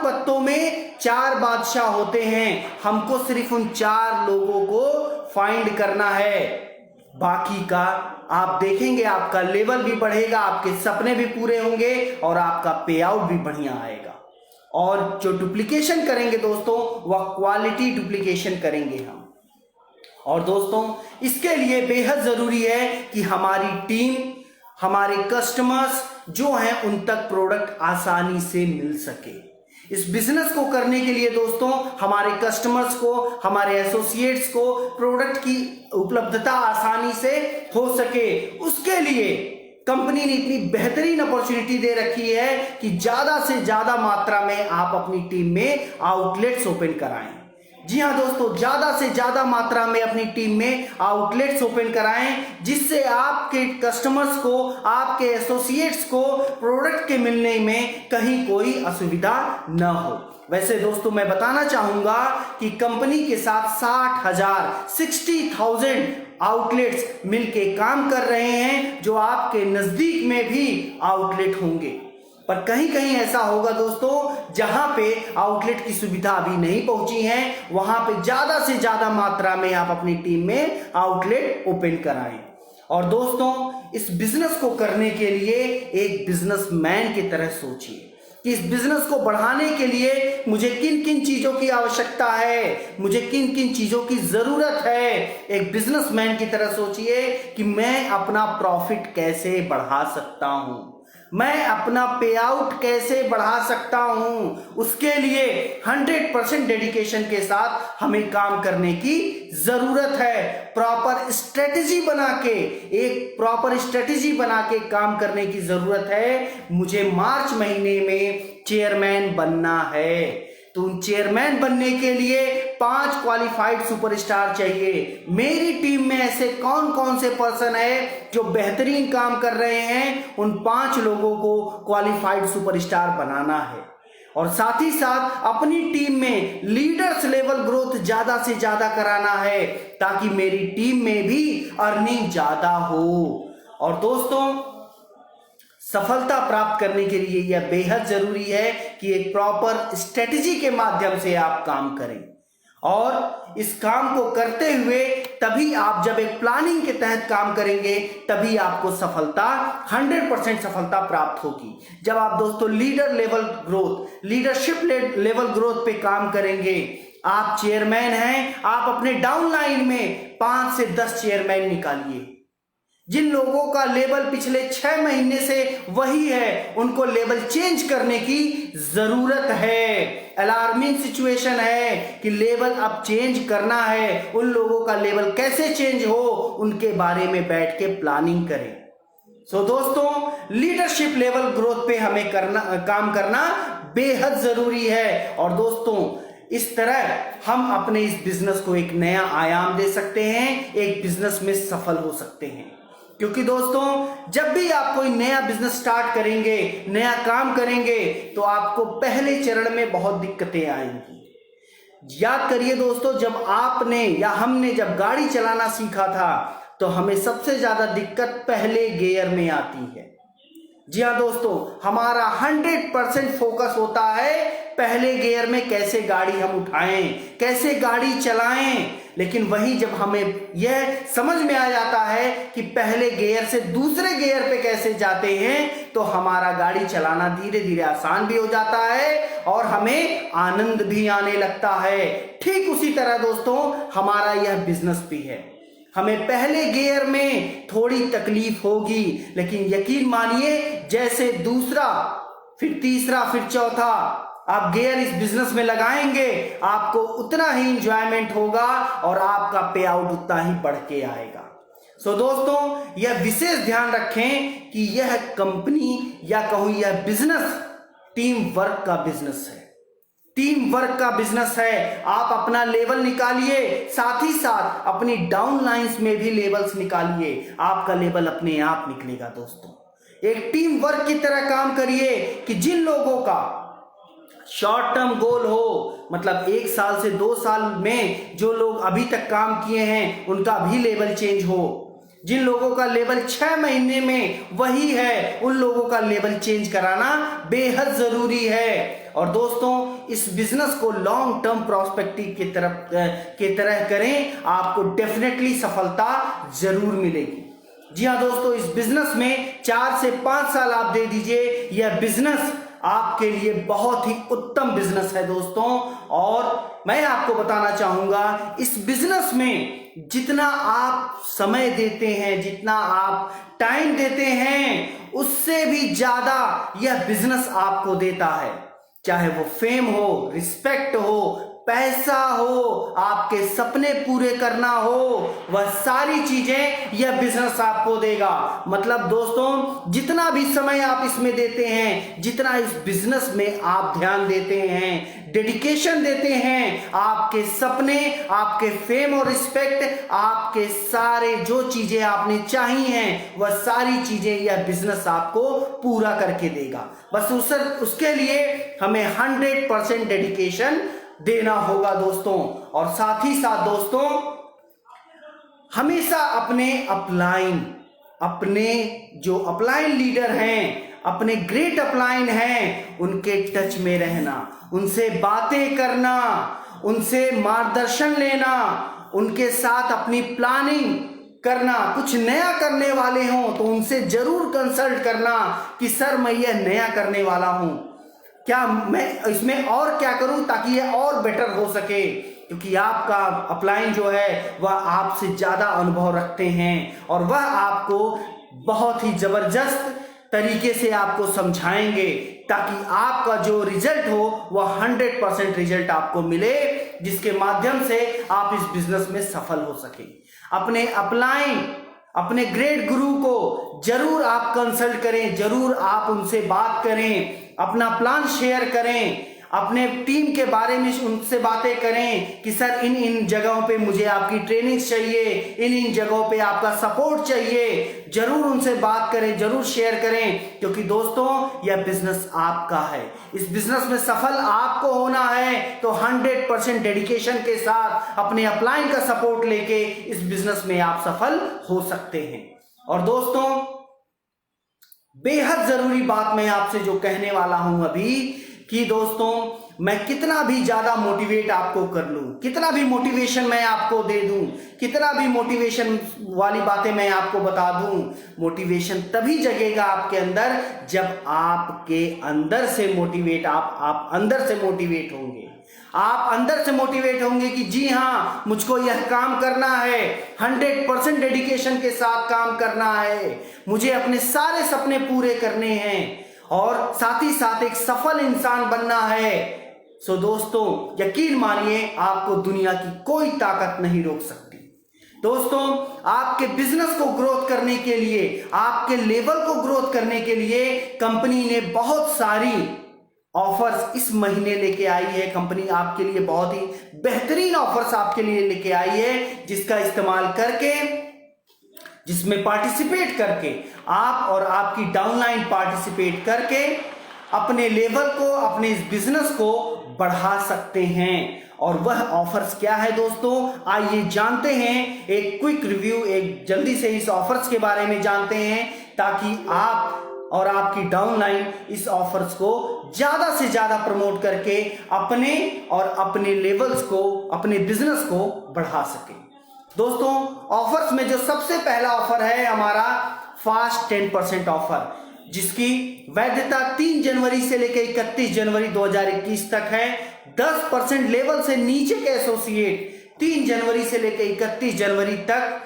पत्तों में 4 बादशाह होते हैं। हमको सिर्फ उन 4 लोगों को फाइंड करना है। बाकी का आप देखेंगे, आपका लेवल भी बढ़ेगा, आपके सपने भी पूरे होंगे और आपका पे आउट भी बढ़िया आएगा। और जो डुप्लीकेशन करेंगे दोस्तों, वह क्वालिटी डुप्लीकेशन करेंगे हम। और दोस्तों, इसके लिए बेहद जरूरी है कि हमारी टीम, हमारे कस्टमर्स जो हैं, उन तक प्रोडक्ट आसानी से मिल सके। इस बिजनेस को करने के लिए दोस्तों, हमारे कस्टमर्स को, हमारे एसोसिएट्स को प्रोडक्ट की उपलब्धता आसानी से हो सके, उसके लिए कंपनी ने इतनी बेहतरीन अपॉर्चुनिटी दे रखी है कि ज्यादा से ज्यादा मात्रा में आप अपनी टीम में आउटलेट्स ओपन कराएं। जी हाँ दोस्तों, ज्यादा से ज्यादा मात्रा में अपनी टीम में आउटलेट्स ओपन कराएं, जिससे आपके कस्टमर्स को, आपके एसोसिएट्स को प्रोडक्ट के मिलने में कहीं कोई असुविधा न हो। वैसे दोस्तों मैं बताना चाहूंगा कि कंपनी के साथ 60,000 आउटलेट्स मिलके काम कर रहे हैं, जो आपके नजदीक में भी आउटलेट होंगे। पर कहीं कहीं ऐसा होगा दोस्तों जहां पे आउटलेट की सुविधा अभी नहीं पहुंची है, वहां पे ज्यादा से ज्यादा मात्रा में आप अपनी टीम में आउटलेट ओपन कराएं। और दोस्तों इस बिजनेस को करने के लिए एक बिजनेसमैन की तरह सोचिए कि इस बिजनेस को बढ़ाने के लिए मुझे किन किन चीजों की आवश्यकता है, मुझे किन किन चीजों की जरूरत है। एक बिजनेसमैन की तरह सोचिए कि मैं अपना प्रॉफिट कैसे बढ़ा सकता हूं, मैं अपना पे आउट कैसे बढ़ा सकता हूं। उसके लिए 100% डेडिकेशन के साथ हमें काम करने की जरूरत है। प्रॉपर स्ट्रेटेजी बना के काम करने की जरूरत है। मुझे मार्च महीने में चेयरमैन बनना है, तो उन चेयरमैन बनने के लिए 5 क्वालिफाइड सुपरस्टार चाहिए। मेरी टीम में ऐसे कौन कौन से पर्सन है जो बेहतरीन काम कर रहे हैं, उन 5 लोगों को क्वालिफाइड सुपरस्टार बनाना है। और साथ ही साथ अपनी टीम में लीडर्स लेवल ग्रोथ ज्यादा से ज्यादा कराना है, ताकि मेरी टीम में भी अर्निंग ज्यादा हो। और दोस्तों सफलता प्राप्त करने के लिए यह बेहद जरूरी है कि एक प्रॉपर स्ट्रेटेजी के माध्यम से आप काम करें। और इस काम को करते हुए तभी आप जब एक प्लानिंग के तहत काम करेंगे, तभी आपको सफलता 100% सफलता प्राप्त होगी। जब आप दोस्तों लीडरशिप लेवल ग्रोथ पे काम करेंगे, आप चेयरमैन हैं, आप अपने डाउनलाइन में 5 से 10 चेयरमैन निकालिए। जिन लोगों का लेवल पिछले 6 महीने से वही है, उनको लेवल चेंज करने की जरूरत है। अलार्मिंग सिचुएशन है कि लेवल अब चेंज करना है। उन लोगों का लेवल कैसे चेंज हो, उनके बारे में बैठ के प्लानिंग करें। दोस्तों लीडरशिप लेवल ग्रोथ पे हमें काम करना बेहद जरूरी है। और दोस्तों इस तरह हम अपने इस बिजनेस को एक नया आयाम दे सकते हैं, एक बिजनेस में सफल हो सकते हैं। क्योंकि दोस्तों जब भी आप कोई नया बिजनेस स्टार्ट करेंगे, नया काम करेंगे, तो आपको पहले चरण में बहुत दिक्कतें आएंगी। याद करिए दोस्तों, जब आपने या हमने जब गाड़ी चलाना सीखा था, तो हमें सबसे ज्यादा दिक्कत पहले गियर में आती है। जी हाँ दोस्तों, हमारा 100% फोकस होता है पहले गियर में, कैसे गाड़ी हम उठाएं, कैसे गाड़ी चलाएं। लेकिन वही जब हमें यह समझ में आ जाता है कि पहले गियर से दूसरे गियर पे कैसे जाते हैं, तो हमारा गाड़ी चलाना धीरे धीरे आसान भी हो जाता है और हमें आनंद भी आने लगता है। ठीक उसी तरह दोस्तों हमारा यह बिजनेस भी है। हमें पहले गियर में थोड़ी तकलीफ होगी, लेकिन यकीन मानिए जैसे दूसरा, फिर तीसरा, फिर चौथा आप गियर इस बिजनेस में लगाएंगे, आपको उतना ही इंजॉयमेंट होगा और आपका पे आउट उतना ही बढ़ के आएगा। दोस्तों यह विशेष ध्यान रखें कि यह कंपनी या कहूं यह बिजनेस टीम वर्क का बिजनेस है। टीम वर्क का बिजनेस है। आप अपना लेवल निकालिए, साथ ही साथ अपनी डाउन लाइंस में भी लेवल्स निकालिए, आपका लेवल अपने आप निकलेगा। दोस्तों एक टीम वर्क की तरह काम करिए कि जिन लोगों का शॉर्ट टर्म गोल हो, मतलब 1 साल से 2 साल में जो लोग अभी तक काम किए हैं उनका भी लेवल चेंज हो। जिन लोगों का लेवल 6 महीने में वही है, उन लोगों का लेवल चेंज कराना बेहद जरूरी है। और दोस्तों इस बिजनेस को लॉन्ग टर्म प्रोस्पेक्टिव की तरह करें, आपको डेफिनेटली सफलता जरूर मिलेगी। जी हाँ दोस्तों, इस बिजनेस में 4 से 5 साल आप दे दीजिए, यह बिजनेस आपके लिए बहुत ही उत्तम बिजनेस है दोस्तों। और मैं आपको बताना चाहूंगा, इस बिजनेस में जितना आप समय देते हैं, जितना आप टाइम देते हैं, उससे भी ज्यादा यह बिजनेस आपको देता है। चाहे वो फेम हो, रिस्पेक्ट हो, पैसा हो, आपके सपने पूरे करना हो, वह सारी चीजें यह बिजनेस आपको देगा। मतलब दोस्तों, जितना भी समय आप इसमें देते हैं, जितना इस बिजनेस में आप ध्यान देते हैं, डेडिकेशन देते हैं, आपके सपने, आपके फेम और रिस्पेक्ट, आपके सारे जो चीजें आपने चाही हैं, वह सारी चीजें यह बिजनेस आपको पूरा करके देगा। बस उसके लिए हमें 100% डेडिकेशन देना होगा दोस्तों। और साथ ही साथ दोस्तों, हमेशा अपने जो अपलाइन लीडर हैं, अपने ग्रेट अपलाइन हैं, उनके टच में रहना, उनसे बातें करना, उनसे मार्गदर्शन लेना, उनके साथ अपनी प्लानिंग करना। कुछ नया करने वाले हों तो उनसे जरूर कंसल्ट करना कि सर मैं यह नया करने वाला हूं, क्या मैं इसमें और क्या करूं ताकि यह और बेटर हो सके, क्योंकि आपका अपलाइन जो है वह आपसे ज्यादा अनुभव रखते हैं और वह आपको बहुत ही जबरदस्त तरीके से आपको समझाएंगे ताकि आपका जो रिजल्ट हो वह 100% रिजल्ट आपको मिले, जिसके माध्यम से आप इस बिजनेस में सफल हो सके। अपने अपलाइन, अपने ग्रेट गुरु को जरूर आप कंसल्ट करें, जरूर आप उनसे बात करें, अपना प्लान शेयर करें, अपने टीम के बारे में उनसे बातें करें कि सर इन जगहों पे मुझे आपकी ट्रेनिंग चाहिए, इन जगहों पे आपका सपोर्ट चाहिए। जरूर उनसे बात करें, जरूर शेयर करें, क्योंकि दोस्तों यह बिजनेस आपका है। इस बिजनेस में सफल आपको होना है तो 100% डेडिकेशन के साथ अपने अपलाइन का सपोर्ट लेके इस बिजनेस में आप सफल हो सकते हैं। और दोस्तों, बेहद जरूरी बात मैं आपसे जो कहने वाला हूं अभी, कि दोस्तों मैं कितना भी ज्यादा मोटिवेट आपको कर लूं, कितना भी मोटिवेशन मैं आपको दे दूं, कितना भी मोटिवेशन वाली बातें मैं आपको बता दूं, मोटिवेशन तभी जगेगा आपके अंदर जब आपके अंदर से मोटिवेट आप अंदर से मोटिवेट होंगे। आप अंदर से मोटिवेट होंगे कि जी हाँ, मुझको यह काम करना है, 100% डेडिकेशन के साथ काम करना है, मुझे अपने सारे सपने पूरे करने हैं और साथ ही साथ एक सफल इंसान बनना है। सो दोस्तों, यकीन मानिए आपको दुनिया की कोई ताकत नहीं रोक सकती। दोस्तों, आपके बिजनेस को ग्रोथ करने के लिए, आपके लेवल को ग्रोथ करने के लिए कंपनी ने बहुत सारी ऑफर्स इस महीने लेके आई है। कंपनी आपके लिए बहुत ही बेहतरीन ऑफर्स आपके लिए लेके आई है, जिसका इस्तेमाल करके, जिसमें पार्टिसिपेट करके आप और आपकी डाउनलाइन पार्टिसिपेट करके अपने लेवल को, अपने इस बिजनेस को बढ़ा सकते हैं। और वह ऑफर्स क्या है दोस्तों, आइए जानते हैं। एक क्विक रिव्यू, एक जल्दी से इस ऑफर्स के बारे में जानते हैं, ताकि आप और आपकी डाउनलाइन इस ऑफर्स को ज्यादा से ज्यादा प्रमोट करके अपने और अपने लेवल्स को, अपने बिजनेस को बढ़ा सके। दोस्तों, ऑफर्स में जो सबसे पहला ऑफर है हमारा फास्ट 10% ऑफर, जिसकी वैधता 3 जनवरी से लेकर 31 जनवरी 2021 तक है। 10% लेवल से नीचे के एसोसिएट 3 जनवरी से लेकर 31 जनवरी तक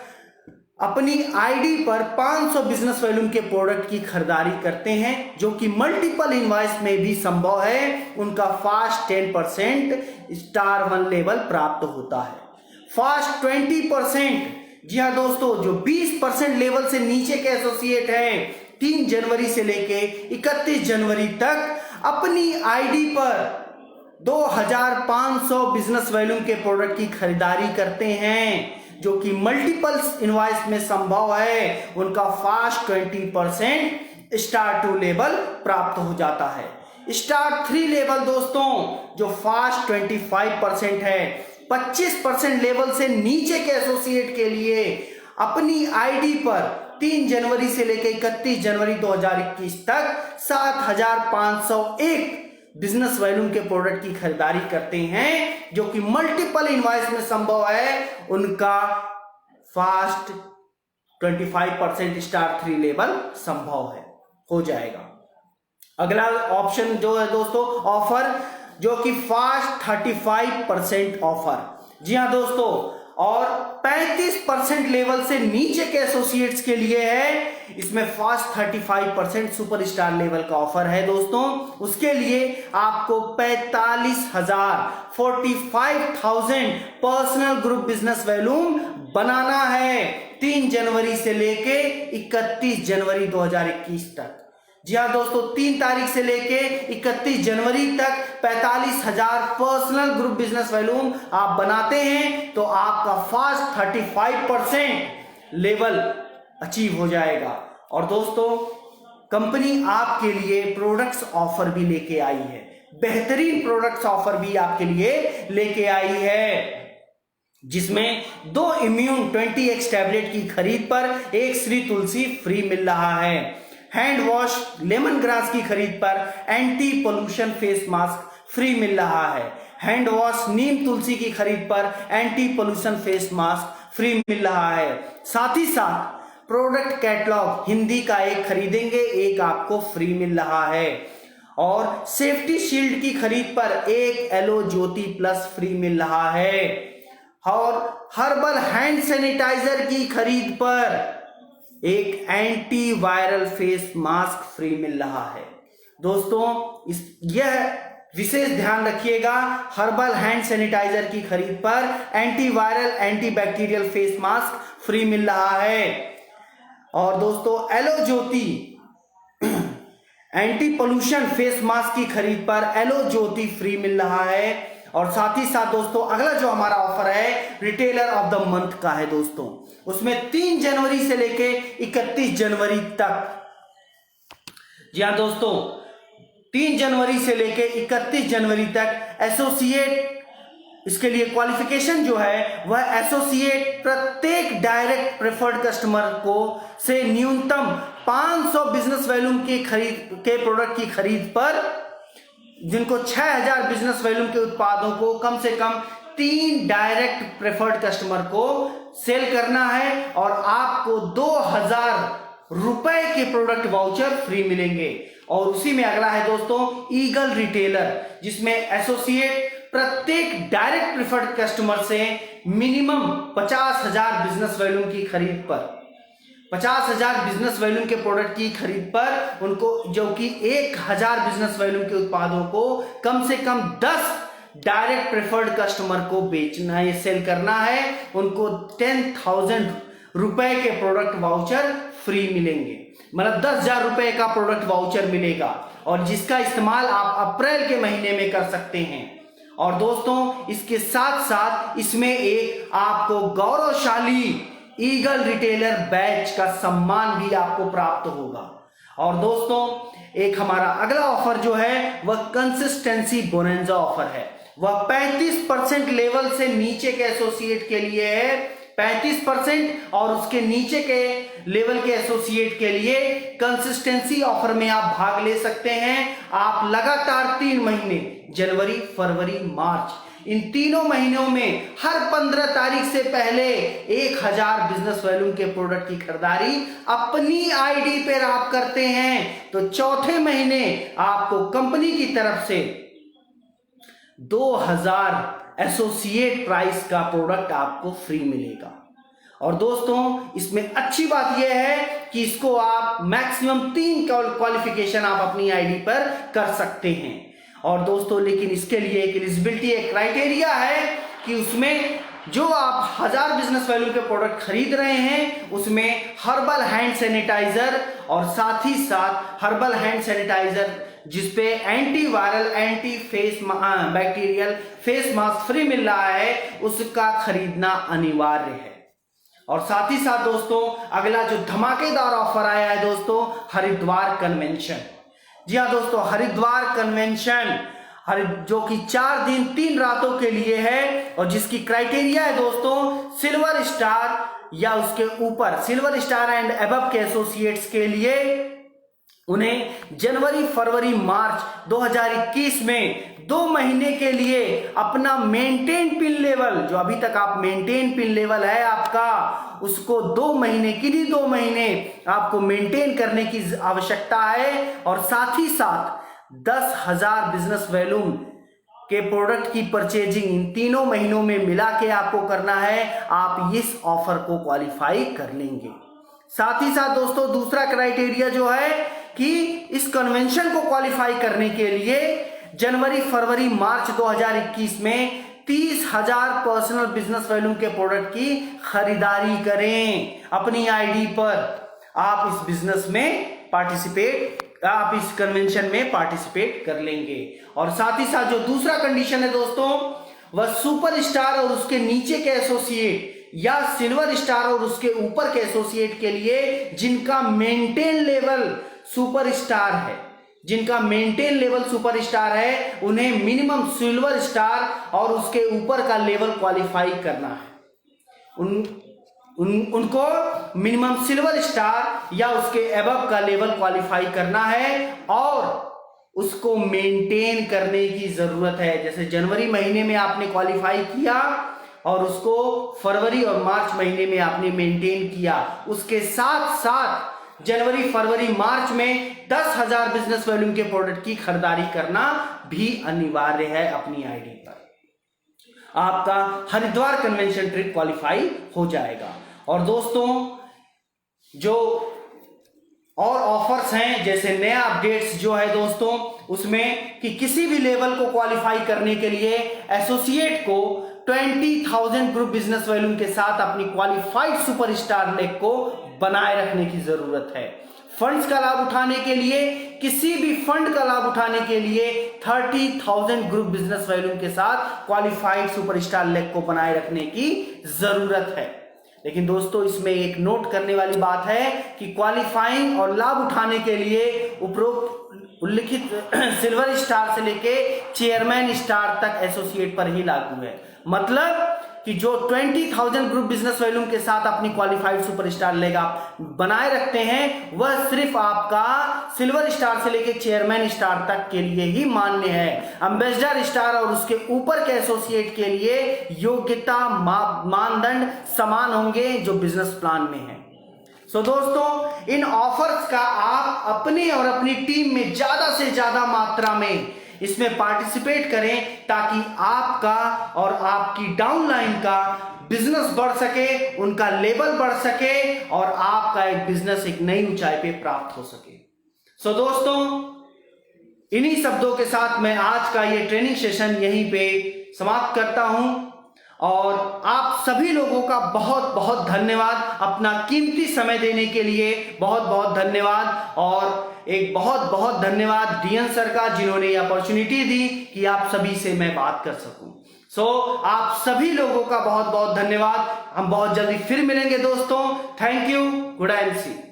अपनी आईडी पर 500 बिजनेस वॉल्यूम के प्रोडक्ट की खरीदारी करते हैं, जो कि मल्टीपल इनवॉइस में भी संभव है। उनका फास्ट 10% स्टार 1 लेवल प्राप्त होता है। फास्ट 20%, जी हाँ दोस्तों, जो 20% लेवल से नीचे के एसोसिएट हैं, 3 जनवरी से लेके 31 जनवरी तक अपनी आईडी पर 2500 बिजनेस वॉल्यूम के प्रोडक्ट की खरीदारी करते हैं, जो कि मल्टीपल इनवॉइस में संभव है। उनका फास्ट 20% स्टार 2 लेवल प्राप्त हो जाता है। स्टार 3 लेवल दोस्तों, जो फास्ट 25% है, 25% लेवल से नीचे के एसोसिएट के लिए अपनी आईडी पर 3 जनवरी से लेकर 31 जनवरी 2021 तक 7501 बिजनेस वॉल्यूम के प्रोडक्ट की खरीदारी करते हैं, जो कि मल्टीपल इनवॉइस में संभव है। उनका फास्ट 25% स्टार 3 लेवल संभव है, हो जाएगा। अगला ऑप्शन जो है दोस्तों, ऑफर जो कि फास्ट 35% ऑफर। जी हाँ दोस्तों, और 35% लेवल से नीचे के एसोसिएट्स के लिए है इसमें फास्ट 35% सुपरस्टार लेवल का ऑफर है दोस्तों। उसके लिए आपको 45,000 पर्सनल ग्रुप बिजनेस वॉल्यूम बनाना है 3 जनवरी से लेके 31 जनवरी 2021 तक। जी हाँ दोस्तों, 3 तारीख से लेके 31 जनवरी तक 45,000 पर्सनल ग्रुप बिजनेस वॉल्यूम आप बनाते हैं तो आपका फास्ट 35% लेवल अचीव हो जाएगा। और दोस्तों, कंपनी आपके लिए प्रोडक्ट्स ऑफर भी लेके आई है, बेहतरीन प्रोडक्ट्स ऑफर भी आपके लिए लेके आई है, जिसमें 2 इम्यून 20x टैबलेट की खरीद पर 1 श्री तुलसी फ्री मिल रहा है। हैंड वॉश लेमन ग्रास की खरीद पर anti pollution face mask free मिल रहा है। हैंड वॉश नीम तुलसी की खरीद पर anti pollution face mask free मिल रहा है। साथ ही साथ प्रोडक्ट कैटलॉग हिंदी का 1 खरीदेंगे 1 आपको फ्री मिल रहा है। और सेफ्टी शील्ड की खरीद पर 1 एलो ज्योति प्लस फ्री मिल रहा है। और हर्बल हैंड सैनिटाइजर की खरीद पर 1 anti viral face mask free मिल रहा है। दोस्तों, यह विशेष ध्यान रखिएगा, हर्बल हैंड सैनिटाइजर की खरीद पर anti viral anti bacterial face mask free मिल रहा है। और दोस्तों, aloe Jyoti anti pollution face mask की खरीद पर एलो ज्योति फ्री मिल रहा है। और साथ ही साथ दोस्तों, अगला जो हमारा ऑफर है रिटेलर ऑफ द मंथ का है दोस्तों। उसमें 3 जनवरी से लेके 31 जनवरी तक, जी हाँ दोस्तों, 3 जनवरी से लेके 31 जनवरी तक एसोसिएट, इसके लिए क्वालिफिकेशन जो है वह एसोसिएट प्रत्येक डायरेक्ट प्रेफर्ड कस्टमर को से न्यूनतम 500 बिजनेस वॉल्यूम की खरीद के प्रोडक्ट की खरीद पर, जिनको 6000 बिजनेस वॉल्यूम के उत्पादों को कम से कम 3 डायरेक्ट प्रेफर्ड कस्टमर को सेल करना है और आपको 2000 रुपए के प्रोडक्ट वाउचर फ्री मिलेंगे। और उसी में अगला है दोस्तों ईगल रिटेलर, जिसमें एसोसिएट प्रत्येक डायरेक्ट प्रेफर्ड कस्टमर से मिनिमम 50,000 बिजनेस वॉल्यूम की खरीद पर, 50,000 बिजनेस वॉल्यूम के प्रोडक्ट की खरीद पर उनको, जो कि 1000 बिजनेस वॉल्यूम के उत्पादों को कम से कम 10 डायरेक्ट प्रेफर्ड कस्टमर को बेचना है, सेल करना है, उनको 10,000 रुपए के प्रोडक्ट वाउचर फ्री मिलेंगे। मतलब 10,000 रुपए का प्रोडक्ट वाउचर मिलेगा और जिसका इस्तेमाल आप अप्रैल के महीने में कर सकते हैं। और दोस्तों, इसके साथ साथ इसमें एक आपको गौरवशाली ईगल रिटेलर बैच का सम्मान भी आपको प्राप्त होगा। और दोस्तों, एक हमारा अगला ऑफर जो है वह कंसिस्टेंसी बोनंजा ऑफर है। वह 35% लेवल से नीचे के एसोसिएट के लिए है, 35%, और उसके नीचे के लेवल के एसोसिएट के लिए कंसिस्टेंसी ऑफर में आप भाग ले सकते हैं। आप लगातार 3 महीने, जनवरी, फरवरी, मार्च, इन तीनों महीनों में हर 15 तारीख से पहले 1000 बिजनेस वॉल्यूम के प्रोडक्ट की खरीदारी अपनी आईडी पर आप करते हैं तो चौथे महीने आपको कंपनी की तरफ से 2000 एसोसिएट प्राइस का प्रोडक्ट आपको फ्री मिलेगा। और दोस्तों, इसमें अच्छी बात यह है कि इसको आप मैक्सिमम 3 क्वालिफिकेशन आप अपनी आईडी पर कर सकते हैं। और दोस्तों, लेकिन इसके लिए एक एलिजिबिलिटी, एक क्राइटेरिया है कि उसमें जो आप 1000 बिजनेस वैल्यू के प्रोडक्ट खरीद रहे हैं उसमें हर्बल हैंड सैनिटाइजर और साथ ही साथ हर्बल हैंड सैनिटाइजर जिसपे anti viral anti face bacterial face mask free मिल रहा है, उसका खरीदना अनिवार्य है। और साथ ही साथ दोस्तों, अगला जो धमाकेदार ऑफर आया है दोस्तों, हरिद्वार कन्वेंशन। जी हाँ दोस्तों, हरिद्वार कन्वेंशन जो कि 4 दिन 3 रातों के लिए है और जिसकी क्राइटेरिया है दोस्तों सिल्वर स्टार या उसके ऊपर, सिल्वर स्टार एंड अबव के एसोसिएट्स के लिए उन्हें जनवरी, फरवरी, मार्च 2021 में 2 महीने के लिए अपना मेंटेन पिन लेवल, जो अभी तक आप मेंटेन पिन लेवल है आपका, उसको 2 महीने के लिए 2 महीने आपको मेंटेन करने की आवश्यकता है। और साथ ही साथ 10,000 बिजनेस वॉल्यूम के प्रोडक्ट की परचेजिंग इन 3 महीनों में मिला के आपको करना है, आप इस ऑफर को क्वालिफाई कर लेंगे। साथ ही साथ दोस्तों दूसरा क्राइटेरिया जो है कि इस कन्वेंशन को क्वालिफाई करने के लिए जनवरी, फरवरी, मार्च 2021 में 30,000 पर्सनल बिजनेस वॉल्यूम के प्रोडक्ट की खरीदारी करें अपनी आईडी पर। आप इस बिजनेस में आप इस कन्वेंशन में पार्टिसिपेट कर लेंगे। और साथ ही साथ जो दूसरा कंडीशन है दोस्तों, वह सुपरस्टार और उसके नीचे के एसोसिएट या सिल्वर स्टार और उसके ऊपर के एसोसिएट के लिए जिनका मेंटेन लेवल सुपरस्टार है, उन्हें मिनिमम सिल्वर स्टार और उसके ऊपर का लेवल क्वालिफाई करना है। उनको मिनिमम सिल्वर स्टार या उसके एबव का लेवल क्वालिफाई करना है और उसको मेंटेन करने की जरूरत है। जैसे जनवरी महीने में आपने क्वालिफाई किया और उसको फरवरी और मार्च महीने में आपने मेंटेन किया, उसके साथ साथ जनवरी, फरवरी, मार्च में 10,000 बिजनेस वॉल्यूम के प्रोडक्ट की खरीदारी करना भी अनिवार्य है अपनी आईडी पर। आपका हरिद्वार कन्वेंशन ट्रिप क्वालिफाई हो जाएगा। और दोस्तों जो और ऑफर्स हैं, जैसे नया अपडेट्स जो है दोस्तों उसमें कि किसी भी लेवल को क्वालिफाई करने के लिए एसोसिएट को 20,000 ग्रुप बिजनेस वॉल्यूम के साथ अपनी क्वालिफाइड सुपरस्टार लेग को बनाए रखने की जरूरत है। फंड्स का लाभ उठाने के लिए, किसी भी फंड का लाभ उठाने के लिए 30,000 ग्रुप बिजनेस वॉल्यूम के साथ क्वालिफाइड सुपरस्टार लेग को बनाए रखने की जरूरत है। लेकिन दोस्तों इसमें एक नोट करने वाली बात है कि क्वालिफाइंग और लाभ उठाने के लिए उपरोक्त उल्लिखित सिल्वर स्टार से लेके चेयरमैन स्टार तक एसोसिएट पर ही लागू है। मतलब कि जो 20,000 ग्रुप बिजनेस वॉल्यूम के साथ अपनी क्वालिफाइड सुपरस्टार लेग आप बनाए रखते हैं, वह सिर्फ आपका सिल्वर स्टार से लेके चेयरमैन स्टार तक के लिए ही मान्य है। एम्बेसडर स्टार और उसके ऊपर के एसोसिएट के लिए योग्यता मानदंड समान होंगे जो बिजनेस प्लान में है। सो दोस्तों इन ऑफर्स का आप अपने और अपनी टीम में ज्यादा से ज्यादा मात्रा में इसमें पार्टिसिपेट करें ताकि आपका और आपकी डाउनलाइन का बिजनेस बढ़ सके, उनका लेवल बढ़ सके और आपका एक बिजनेस एक नई ऊंचाई पे प्राप्त हो सके। सो दोस्तों इन्हीं शब्दों के साथ मैं आज का ये ट्रेनिंग सेशन यहीं पे समाप्त करता हूं और आप सभी लोगों का बहुत बहुत धन्यवाद, अपना कीमती समय देने के लिए बहुत बहुत धन्यवाद। और एक बहुत बहुत धन्यवाद डीएन सर का जिन्होंने ये अपॉर्चुनिटी दी कि आप सभी से मैं बात कर सकूं। सो आप सभी लोगों का बहुत बहुत धन्यवाद। हम बहुत जल्दी फिर मिलेंगे दोस्तों। Thank you. Good night.